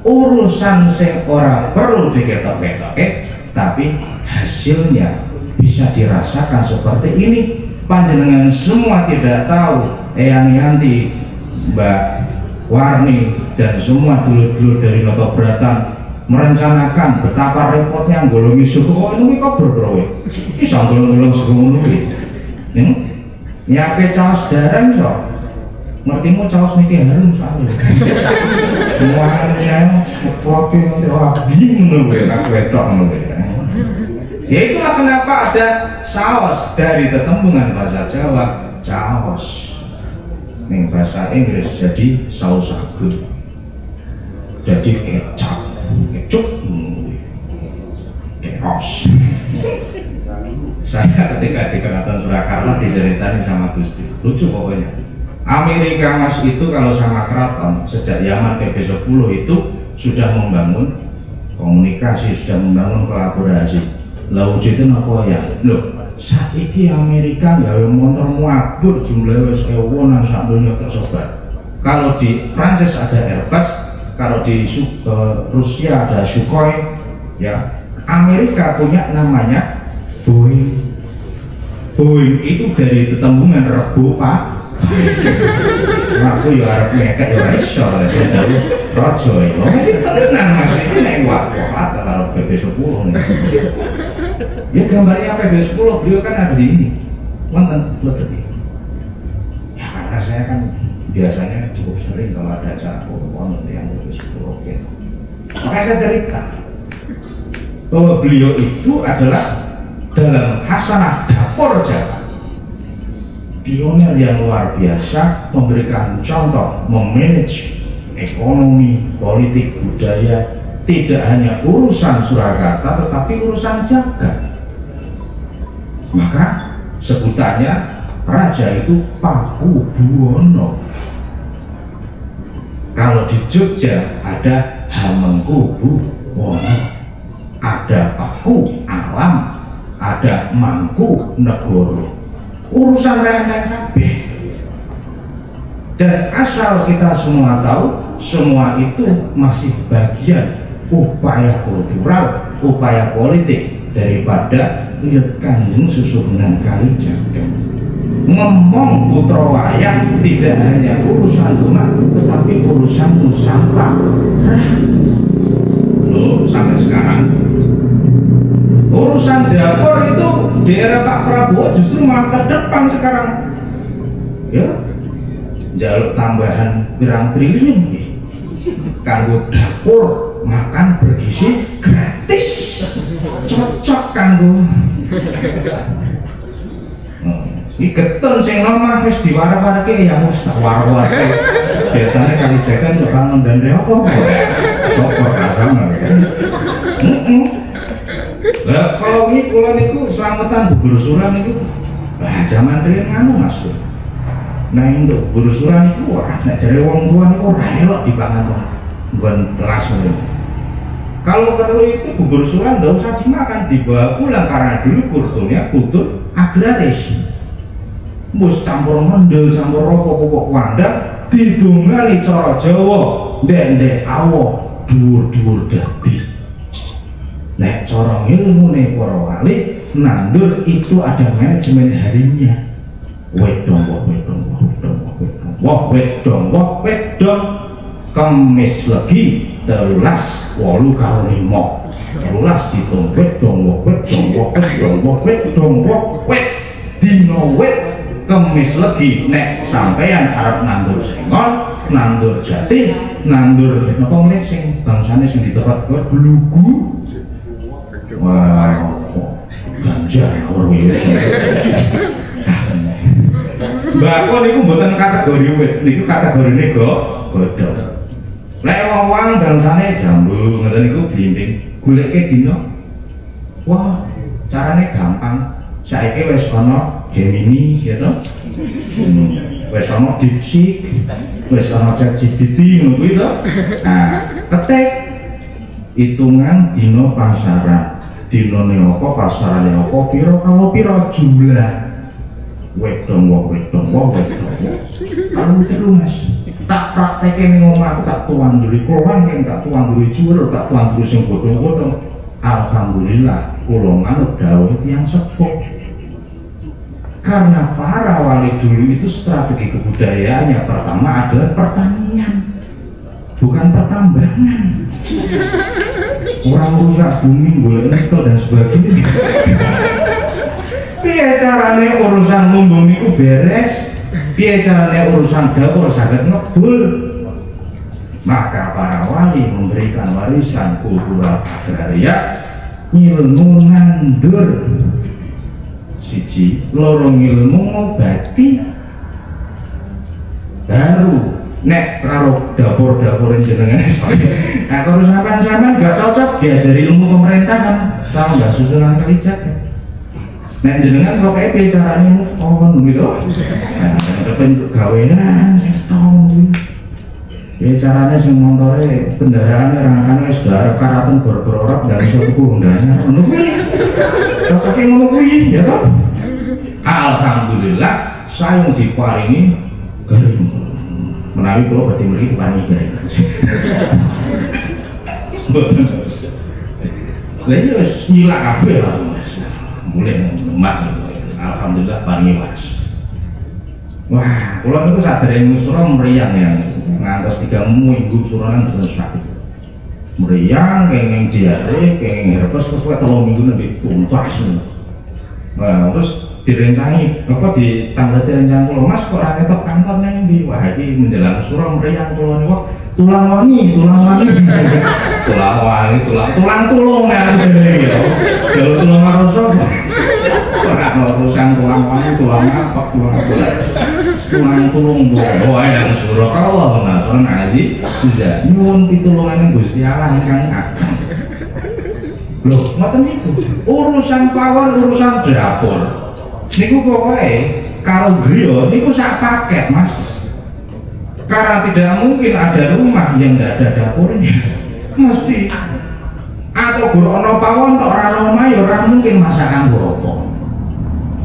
Urusan sing ora perlu diketok-ketoke, tapi hasilnya bisa dirasakan seperti ini. Panjenengan semua tidak tahu Eyang Yanti, Mbak Warni dan semua dulur-dulur dari Noto Bratan merencanakan betapa repotnya nggolongi suku. Oh ini kok berprowe. Bisa nggolong-nggolong suku ngono kuwi. Nyape caos darang so, ngertimu caos niki harum soalnya. Semuanya seperti nanti orang bingung loh, aku wedok loh. Ya itulah kenapa ada saus dari tetembungan bahasa Jawa, caos. Ning bahasa Inggris jadi saus agung, jadi kecap, kecup, keos. Saya ketika di Keraton Surakarta diceritain sama Gusti, lucu pokoknya. Amerika Mas itu kalau sama keraton sejak zaman PP10 itu sudah membangun komunikasi, sudah membangun kolaborasi. Lalu itu apa ya? Loh, saat ini Amerika nggak motor muabur jumlahnya wis ewonan sak dunia tersebar. Kalau di Prancis ada Airbus, kalau di Rusia ada Sukhoi, ya. Amerika punya namanya Boeing. Boeing itu dari tetembungan rebo pak. Aku ya harap ngekek ya iso lah saya tahu rojo itu. Ini tenang mas ini nek kuat kalau PP10 nih. Ya gambarnya PP10 beliau kan ada di ini. Wonten lebih. Ya karena saya kan biasanya cukup sering kalau ada acara foto yang PP10 oke. Makanya saya cerita bahwa beliau itu adalah dalam hasanah dapur Jawa pionir yang luar biasa, memberikan contoh memanage ekonomi, politik, budaya, tidak hanya urusan Surakarta tetapi urusan jagat. Maka sebutannya raja itu Pakubuwono. Kalau di Jogja ada Hamengkubuwono, ada Paku Alam, ada Mangku Negoro. Urusan lain-lain kabeh. Dan asal kita semua tahu, semua itu masih bagian upaya kultural, upaya politik daripada lihat Kanjeng Susuhunan Kalijaga. ngomong putra wayang tidak hanya urusan rumah tetapi urusan nusantara. Loh, sampai sekarang urusan dapur itu di era Pak Prabowo justru malah terdepan sekarang. Ya, jaluk tambahan pirang triliun kanggo dapur makan bergizi gratis, cocok kanggo. Ini getun sing nomah wis diwara-warake ya wis tak war-warake. Biasanya kali jagan kok kangen dan apa? Sopor rasane. Lah kalau ini kula niku slametan bubur-suran niku lah zaman riyen nganu Mas. Nah untuk bubur-suran niku ora nek jare wong tua niku ora elok dipangan nggon teras ngono. Kalau perlu itu bubur-suran enggak usah dimakan, dibawa pulang karena dulu kulturnya kultur agraris. Mus campur mendel, campur rokok, pupuk wandang, didungali cara Jawa, ndek awo, dhuwur-dhuwur dadi. Nek cara ilmune para wali, nandur itu ada manajemen harinya. Wedong, Kemis legi 13:8 karo 5. 13 ditung wedong, dino wet Kemis legi nek sampeyan arep nandur sengon, nandur jati, nandur napa meneh sing bangsane sing ditepat kok blugu. Wah, ganja ora wis. Mbako niku mboten kategori wit, niku kategorine godhong. Nek wong bangsane jambu ngoten niku blimbing, goleke dino. Wah, carane gampang. Saiki wis ana Gemini gitu. Wis ana DeepSeek, wis ana ChatGPT ngono kuwi to. Nah, ketik hitungan dino pasaran. Dinone apa, pasarane apa, pira kalau pira jumlah. Wedong. Kalau itu Mas, tak praktekin ning omah tak tuang dulu kolang yang tak tuang dulu jur, tak tuang dulu sing bodong-bodong. Alhamdulillah kula manut dawuh tiyang sepuh. Karena para wali dulu itu strategi kebudayaannya pertama adalah pertanian, bukan pertambangan. Orang rusak bumi, golek nikel dan sebagainya. Piye carane urusan lumbung niku beres? Piye carane urusan dapur saged ngebul? Maka para wali memberikan warisan kultural agraria, ilmu nandur. Siji, loro ilmu ngobati. Baru nek karo dapur-dapur jenengan nah kalau sampean gak cocok diajari ilmu pemerintahan sama gak susunan kebijakan. Nek jenengan kok kayak caranya move on gitu. Nah, cepet gawean sing setahun. Ya caranya sing montore kendaraane rangkane wis darep karaten gor-gorok dan iso tuku hondanya. Ngono kuwi. Cocoke ngono kuwi ya toh. Alhamdulillah saya diparingi garing. Menawi kula badhe mriki diparingi garing. Lah iya wis nyilak kabeh lah Mas. Mulai lemah. Alhamdulillah paringi waras. Wah, kula niku sadèrèng musra mriyang ya. Ngantos 3 minggu suronan terus sakit. Mriyang kenging diare, kenging herpes terus 3 minggu nembe tuntas. Nah, terus direncangi apa di tanggal direncang kula Mas kok ora ketok kantor nang ndi. Wah, iki menjelang sura mriyang kula niku tulang wangi tulung ya jenenge ya. Jalur tulang maroso. Ora urusan tulang wangi, tulang apa, tulang tulung bawa yang surah Allah nason aji bisa nyuwun pitulungan Gusti Allah ingkang ageng. Loh, ngoten itu urusan pawon, urusan dapur niku pokoknya kalau griya niku sak paket Mas. Karena tidak mungkin ada rumah yang tidak ada dapurnya mesti atau guru pawon tok ora omah ya ora mungkin masakan apa.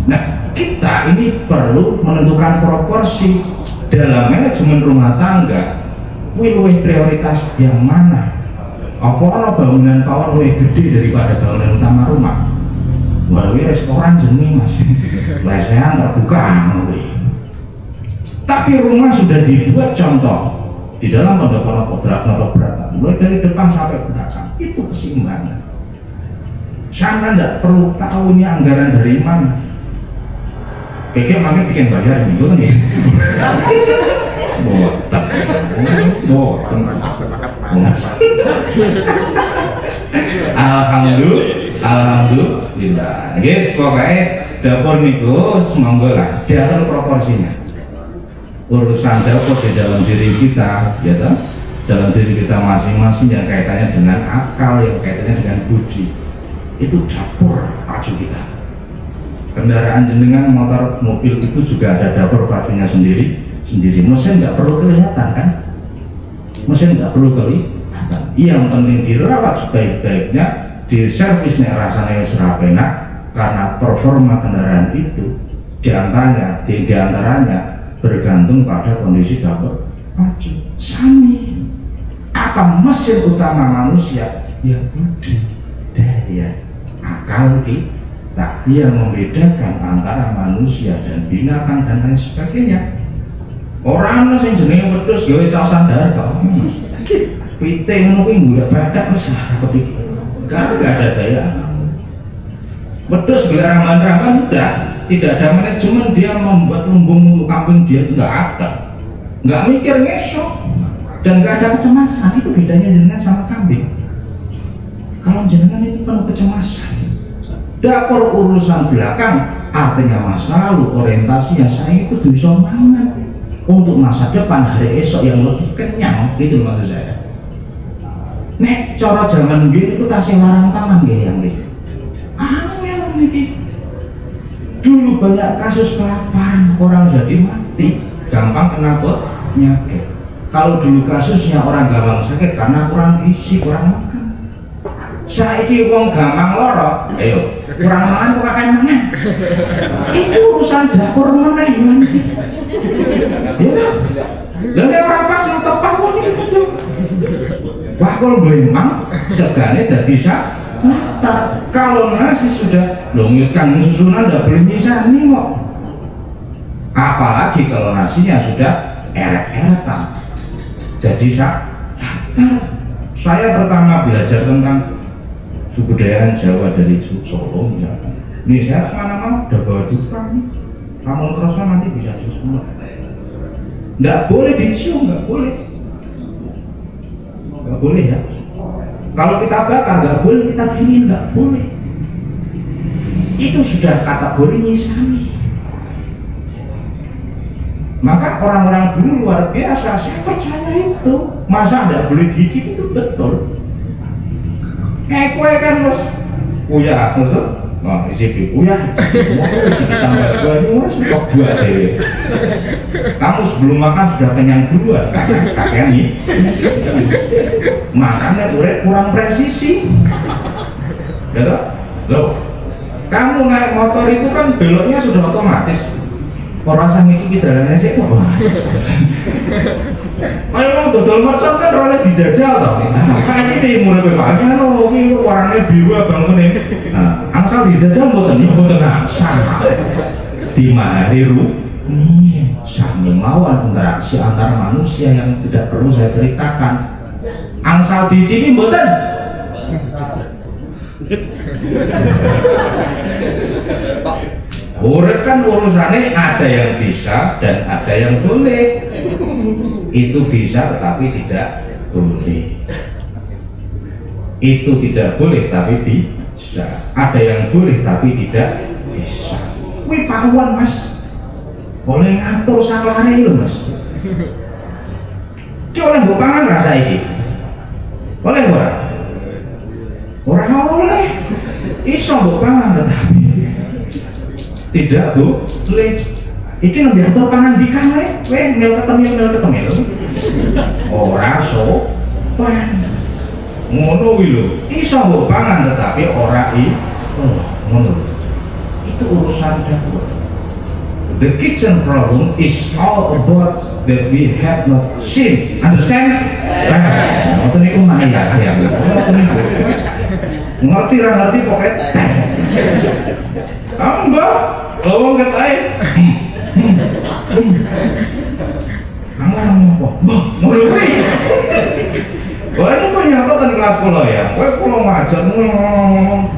Nah, kita ini perlu menentukan proporsi dalam manajemen rumah tangga. Luwih prioritas yang mana? Apa ana bangunan pawon luwih gede daripada bangunan utama rumah? Wah, ini restoran jenis mas, lesehan terbuka. Tapi rumah sudah dibuat contoh di dalam pondok berata, mulai dari depan sampai belakang, itu keseimbangan. Sana tidak perlu tahu ini anggaran dari mana. Kayaknya makanya bikin bayar ini, kan ya? Alhamdulillah. Guys, pokoknya dapur niku semoga lah diatur proporsinya. Urusan dapur di dalam diri kita, ya toh, dalam diri kita masing-masing yang kaitannya dengan akal, yang kaitannya dengan budi, itu dapur pacu kita. Kendaraan jenengan, motor, mobil itu juga ada dapur pacunya sendiri. Mesin nggak perlu kelihatan kan? Mesin nggak perlu kelihatan. Yang penting dirawat sebaik-baiknya, diservisnya rasanya serapena, karena performa kendaraan itu diantaranya bergantung pada kondisi dapur pacu. Sami. Apa mesin utama manusia? Ya budi, daya, akal kita yang membedakan antara manusia dan binatang dan lain sebagainya. Orang sing jenenge wedhus gawe cah sandar kok. Piting ngono kuwi nggak badak wis kepikir. Enggak ada daya. Wedhus bila ramban-ramban udah tidak ada manajemen, dia membuat lumbung untuk kambing dia enggak ada. Enggak mikir ngesok dan enggak ada kecemasan. Itu bedanya jenengan sama kambing. Kalau jenengan itu penuh kecemasan. Dapur urusan belakang, artinya masa lalu, orientasinya saya itu bisa mangan untuk masa depan, hari esok yang lebih kenyang, gitu maksud saya. Nek cara zaman dulu itu tasih larang pangan yang gitu. Angel ini. Dulu banyak kasus kelaparan, orang jadi mati, gampang kena penyakit. Kalau dulu kasusnya orang gampang sakit karena kurang gizi, kurang makan. Saiki wong gampang loro, ayo kurang makan kok kakek mangan. Itu urusan dapur meneh iki. Ya. Lah nek ora pas nutup pawon iki. Wah kalau blemang segane dadi sak. Kalau nasi sudah longikan susunan ndak boleh nyisani kok. Apalagi kalau nasinya sudah eret-eretan. Jadi sak. Saya pertama belajar tentang kebudayaan Jawa dari Solo ya. Nih saya kemana-mana udah bawa dupa nih. Kamu terus nanti bisa disusun. Nggak boleh dicium, nggak boleh ya. Kalau kita bakar nggak boleh, kita gini nggak boleh. Itu sudah kategori nyisani. Maka orang-orang dulu luar biasa. Saya percaya itu. Masa nggak boleh dicicip itu betul. Kue kan mas, kuya, maksud? Nah, isi kuya, kita tambah kuya ini mas, kok buat deh. Kamu sebelum makan sudah kenyang duluan, kakek nih. Makannya kurang presisi, gitu? Loh, kamu naik motor itu kan beloknya sudah otomatis. Orang sang ngisi jalannya sih kok. Ayo dodol mercon kan rolnya dijajal toh. Kayak ini mulai bapaknya loh, ini warnanya biru abang ini. Angsal dijajal mboten angsal. Di mari nih saling lawan interaksi antar manusia yang tidak perlu saya ceritakan. Angsal dijini mboten. Urip kan urusannya ada yang bisa dan ada yang boleh. Itu bisa tetapi tidak boleh. Itu tidak boleh tapi bisa. Ada yang boleh tapi tidak bisa. Wih pawon mas, boleh ngatur salahnya itu mas. Ki oleh mbok pangan rasa iki. Oleh ora? Ora oleh. Iso mbok pangan tetapi tidak boleh. Iki lebih atur pangan di kamar, mel ketemu. Ora sopan. Ngono kuwi lho. Iso mbok pangan tetapi ora ngono. Itu urusan dapur. The kitchen problem is all about that we have not seen. Understand? Ngoten niku mah ya. Ngoten niku. Ngerti pokoknya. Mbak, lawang ketai. Kamu apa? Mbak, ngono kuwi. Wah ini kok nyata tadi kelas sekolah ya. Kowe kula ngajar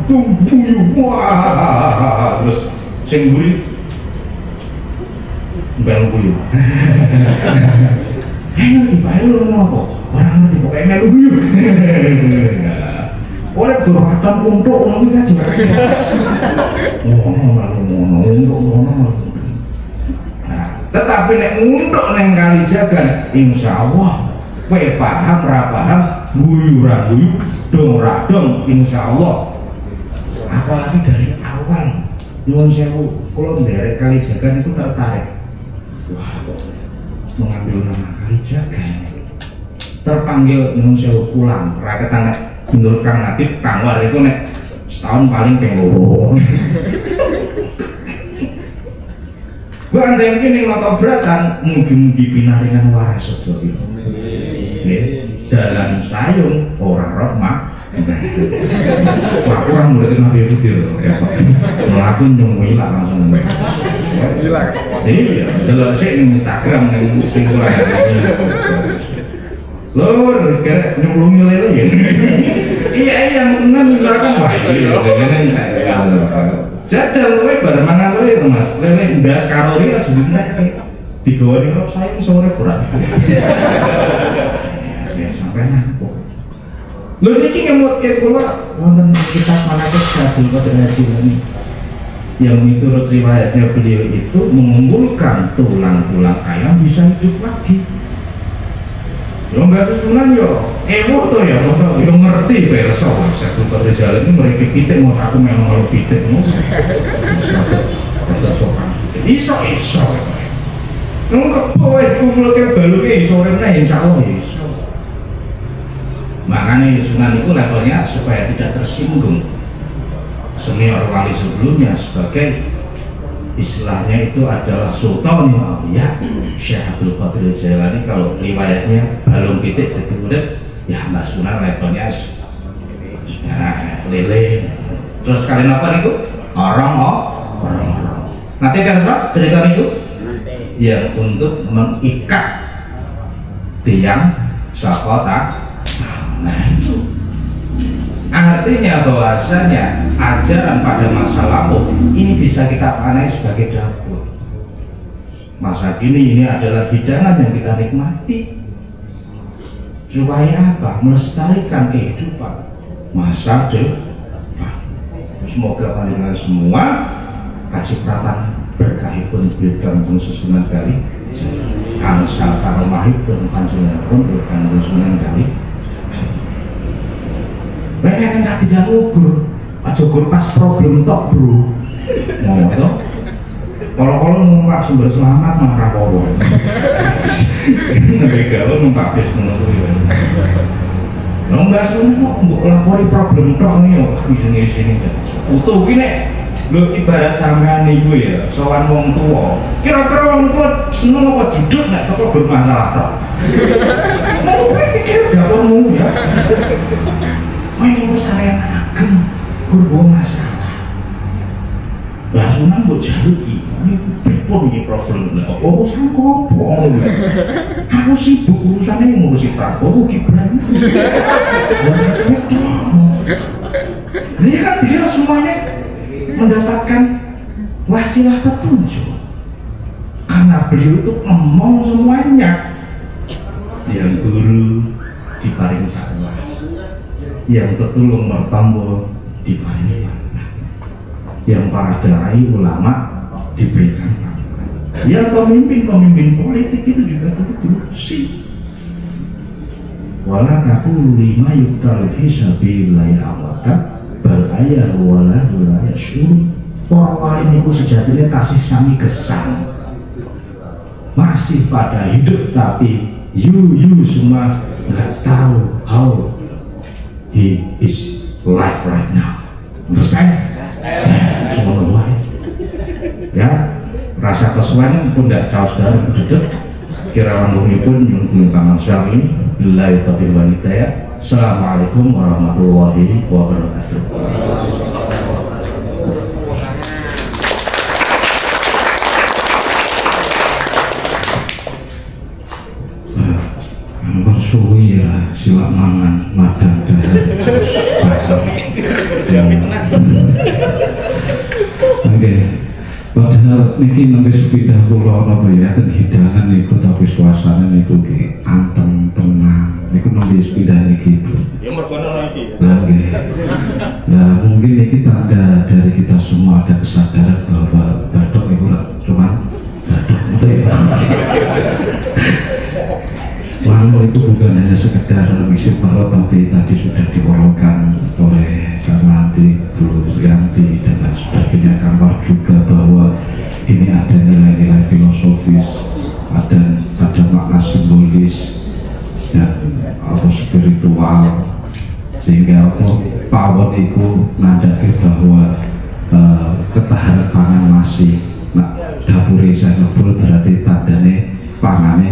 tunggu wah. Terus sing mburi mbel guyu. Ngerti bae lho apa? Ora ngerti kok melu guyu. Ora duratan untuk ngono iki aja. Ngono. Nah, tetapi nek nguntuk nang Kalijagan insyaallah kowe paham ra paham guyu ra guyu dong ra dong insyaallah. Apalagi dari awal nyuwun sewu kula nderek Kalijagan itu tertarik. Wah, kok mengambil nama Kalijagan terpanggil nyuwun sewu pulang ra ketanek menurut Kang Natif Kang War itu nek setahun paling pengen loro. Gua anda yang kini noto beratan mugi-mugi pinaringan waras sedaya. Dalam sayung orang rahmah. Aku orang mulai kenal dia itu melakukan nyungui lah langsung. Iya, kalau saya di Instagram yang singkuran lor, kira nyemplungi lele ya. Iya, yang senang misalkan wah iya, jajal kowe bar mangan kowe to Mas. Lele ndas kalori harus dinek. Digawani kok saya sore kurang. Ya sampai nangkep. Lho niki ngemutke kula wonten kitab Manaqib Syaikhul Qadir Al-Jilani. Yang menurut riwayatnya beliau itu mengumpulkan tulang-tulang ayam bisa hidup lagi. Yo enggak susunan yo, tuh ya, masa yo ngerti perso, Syaikhul Qadir Al-Jilani mereka pitik mau aku memang kalau pitik mau, ada sopan, iso. Nunggu kowe kumpul ke balune sore meneh insyaallah iso. Makanya Sunan itu levelnya supaya tidak tersinggung senior wali sebelumnya sebagai istilahnya itu adalah Sultanul Auliya Syekh Abdul Qadir Jailani. Kalau riwayatnya balung pitik dari murid ya Mbak Sunan levelnya lele. Terus kalian apa itu? Orang. Nanti kan cerita itu yang untuk mengikat tiang sakota. Nah itu artinya bahwasanya ajaran pada masa lalu ini bisa kita pakai sebagai dapur. Masa kini ini adalah hidangan yang kita nikmati supaya apa? Melestarikan kehidupan masa depan. Semoga panjenengan semua kasih pratang berkahipun Kanjeng Sunan Kali angsal karomahipun panjenengan pun Kanjeng Sunan Kali. Mereka yang tidak ngugur, aja gur pas problem tok bro. Mau itu? Kalau numpak sumber selamat marah powo. Mereka lo numpak bis menurut ya. Lo nggak semua mbok lapori problem tok nih, sini. Utuh gini, lo ibarat sampean nih gue ya, sowan wong tua. Kira-kira wong tua seneng apa judul nggak kok bermasalah tok. Nah gue pikir gak perlu ya. Ini usaha ageng kurbo masalah. Lah Sunan mbok jaluki, ini pripun iki problem. Apa urusan kopo? Aku sibuk urusane ngurusi Prabowo Gibran. Ini kan beliau semuanya mendapatkan wasilah petunjuk. Karena beliau itu ngomong semuanya. Yang guru diparing sakwas. Yang tertulung bertambah diparingi, yang para dai ulama diberikan, yang pemimpin politik itu juga begitu sih. Wala taqulu lima yuqtal fi sabilillahi amwata bal ayya wala yashur. Para wali niku sejatinya kasih sami gesang, masih pada hidup tapi you semua nggak tahu how he is live right now. Understand? Semua ya, rasa kesuwen pun tidak jauh dari berdedek. Kira-kira pun yang tangan syari. Billahi taufiq wal hidayah. Assalamualaikum warahmatullahi wabarakatuh. Oke. Padahal niki nembe sepindah kula napa ya ten hidangan niku tapi suasana niku ki anteng tenang. Niku nembe sepindah niki. Ya mergo ono iki. Nah, mungkin ini tanda dari kita semua ada kesadaran bahwa batok itu cuma batok itu ya. Lalu itu bukan hanya sekedar mengisi perut, tapi tadi sudah diuraikan oleh Kang Nanti, Bu Yanti dan lain sebagainya. Kabar juga bahwa ini ada nilai-nilai filosofis, ada makna simbolis dan atau spiritual, sehingga pawon itu nandake bahwa ketahanan pangan masih dapur saya ngebul berarti tandane pangane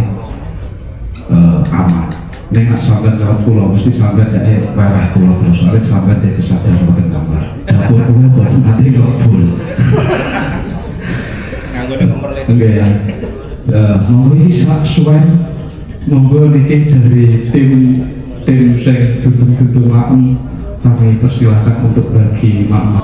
aman. Nek nak sampean karo kula mesti sampean nek warah kula terus arek sampean dek kesadaran boten gambar. Dapur kula boten ate ngebul. Nganggone kompor listrik. Nggih ya. Monggo iki sak suwen monggo niki dari tim sing tutung-tutung kami persilakan untuk bagi makna.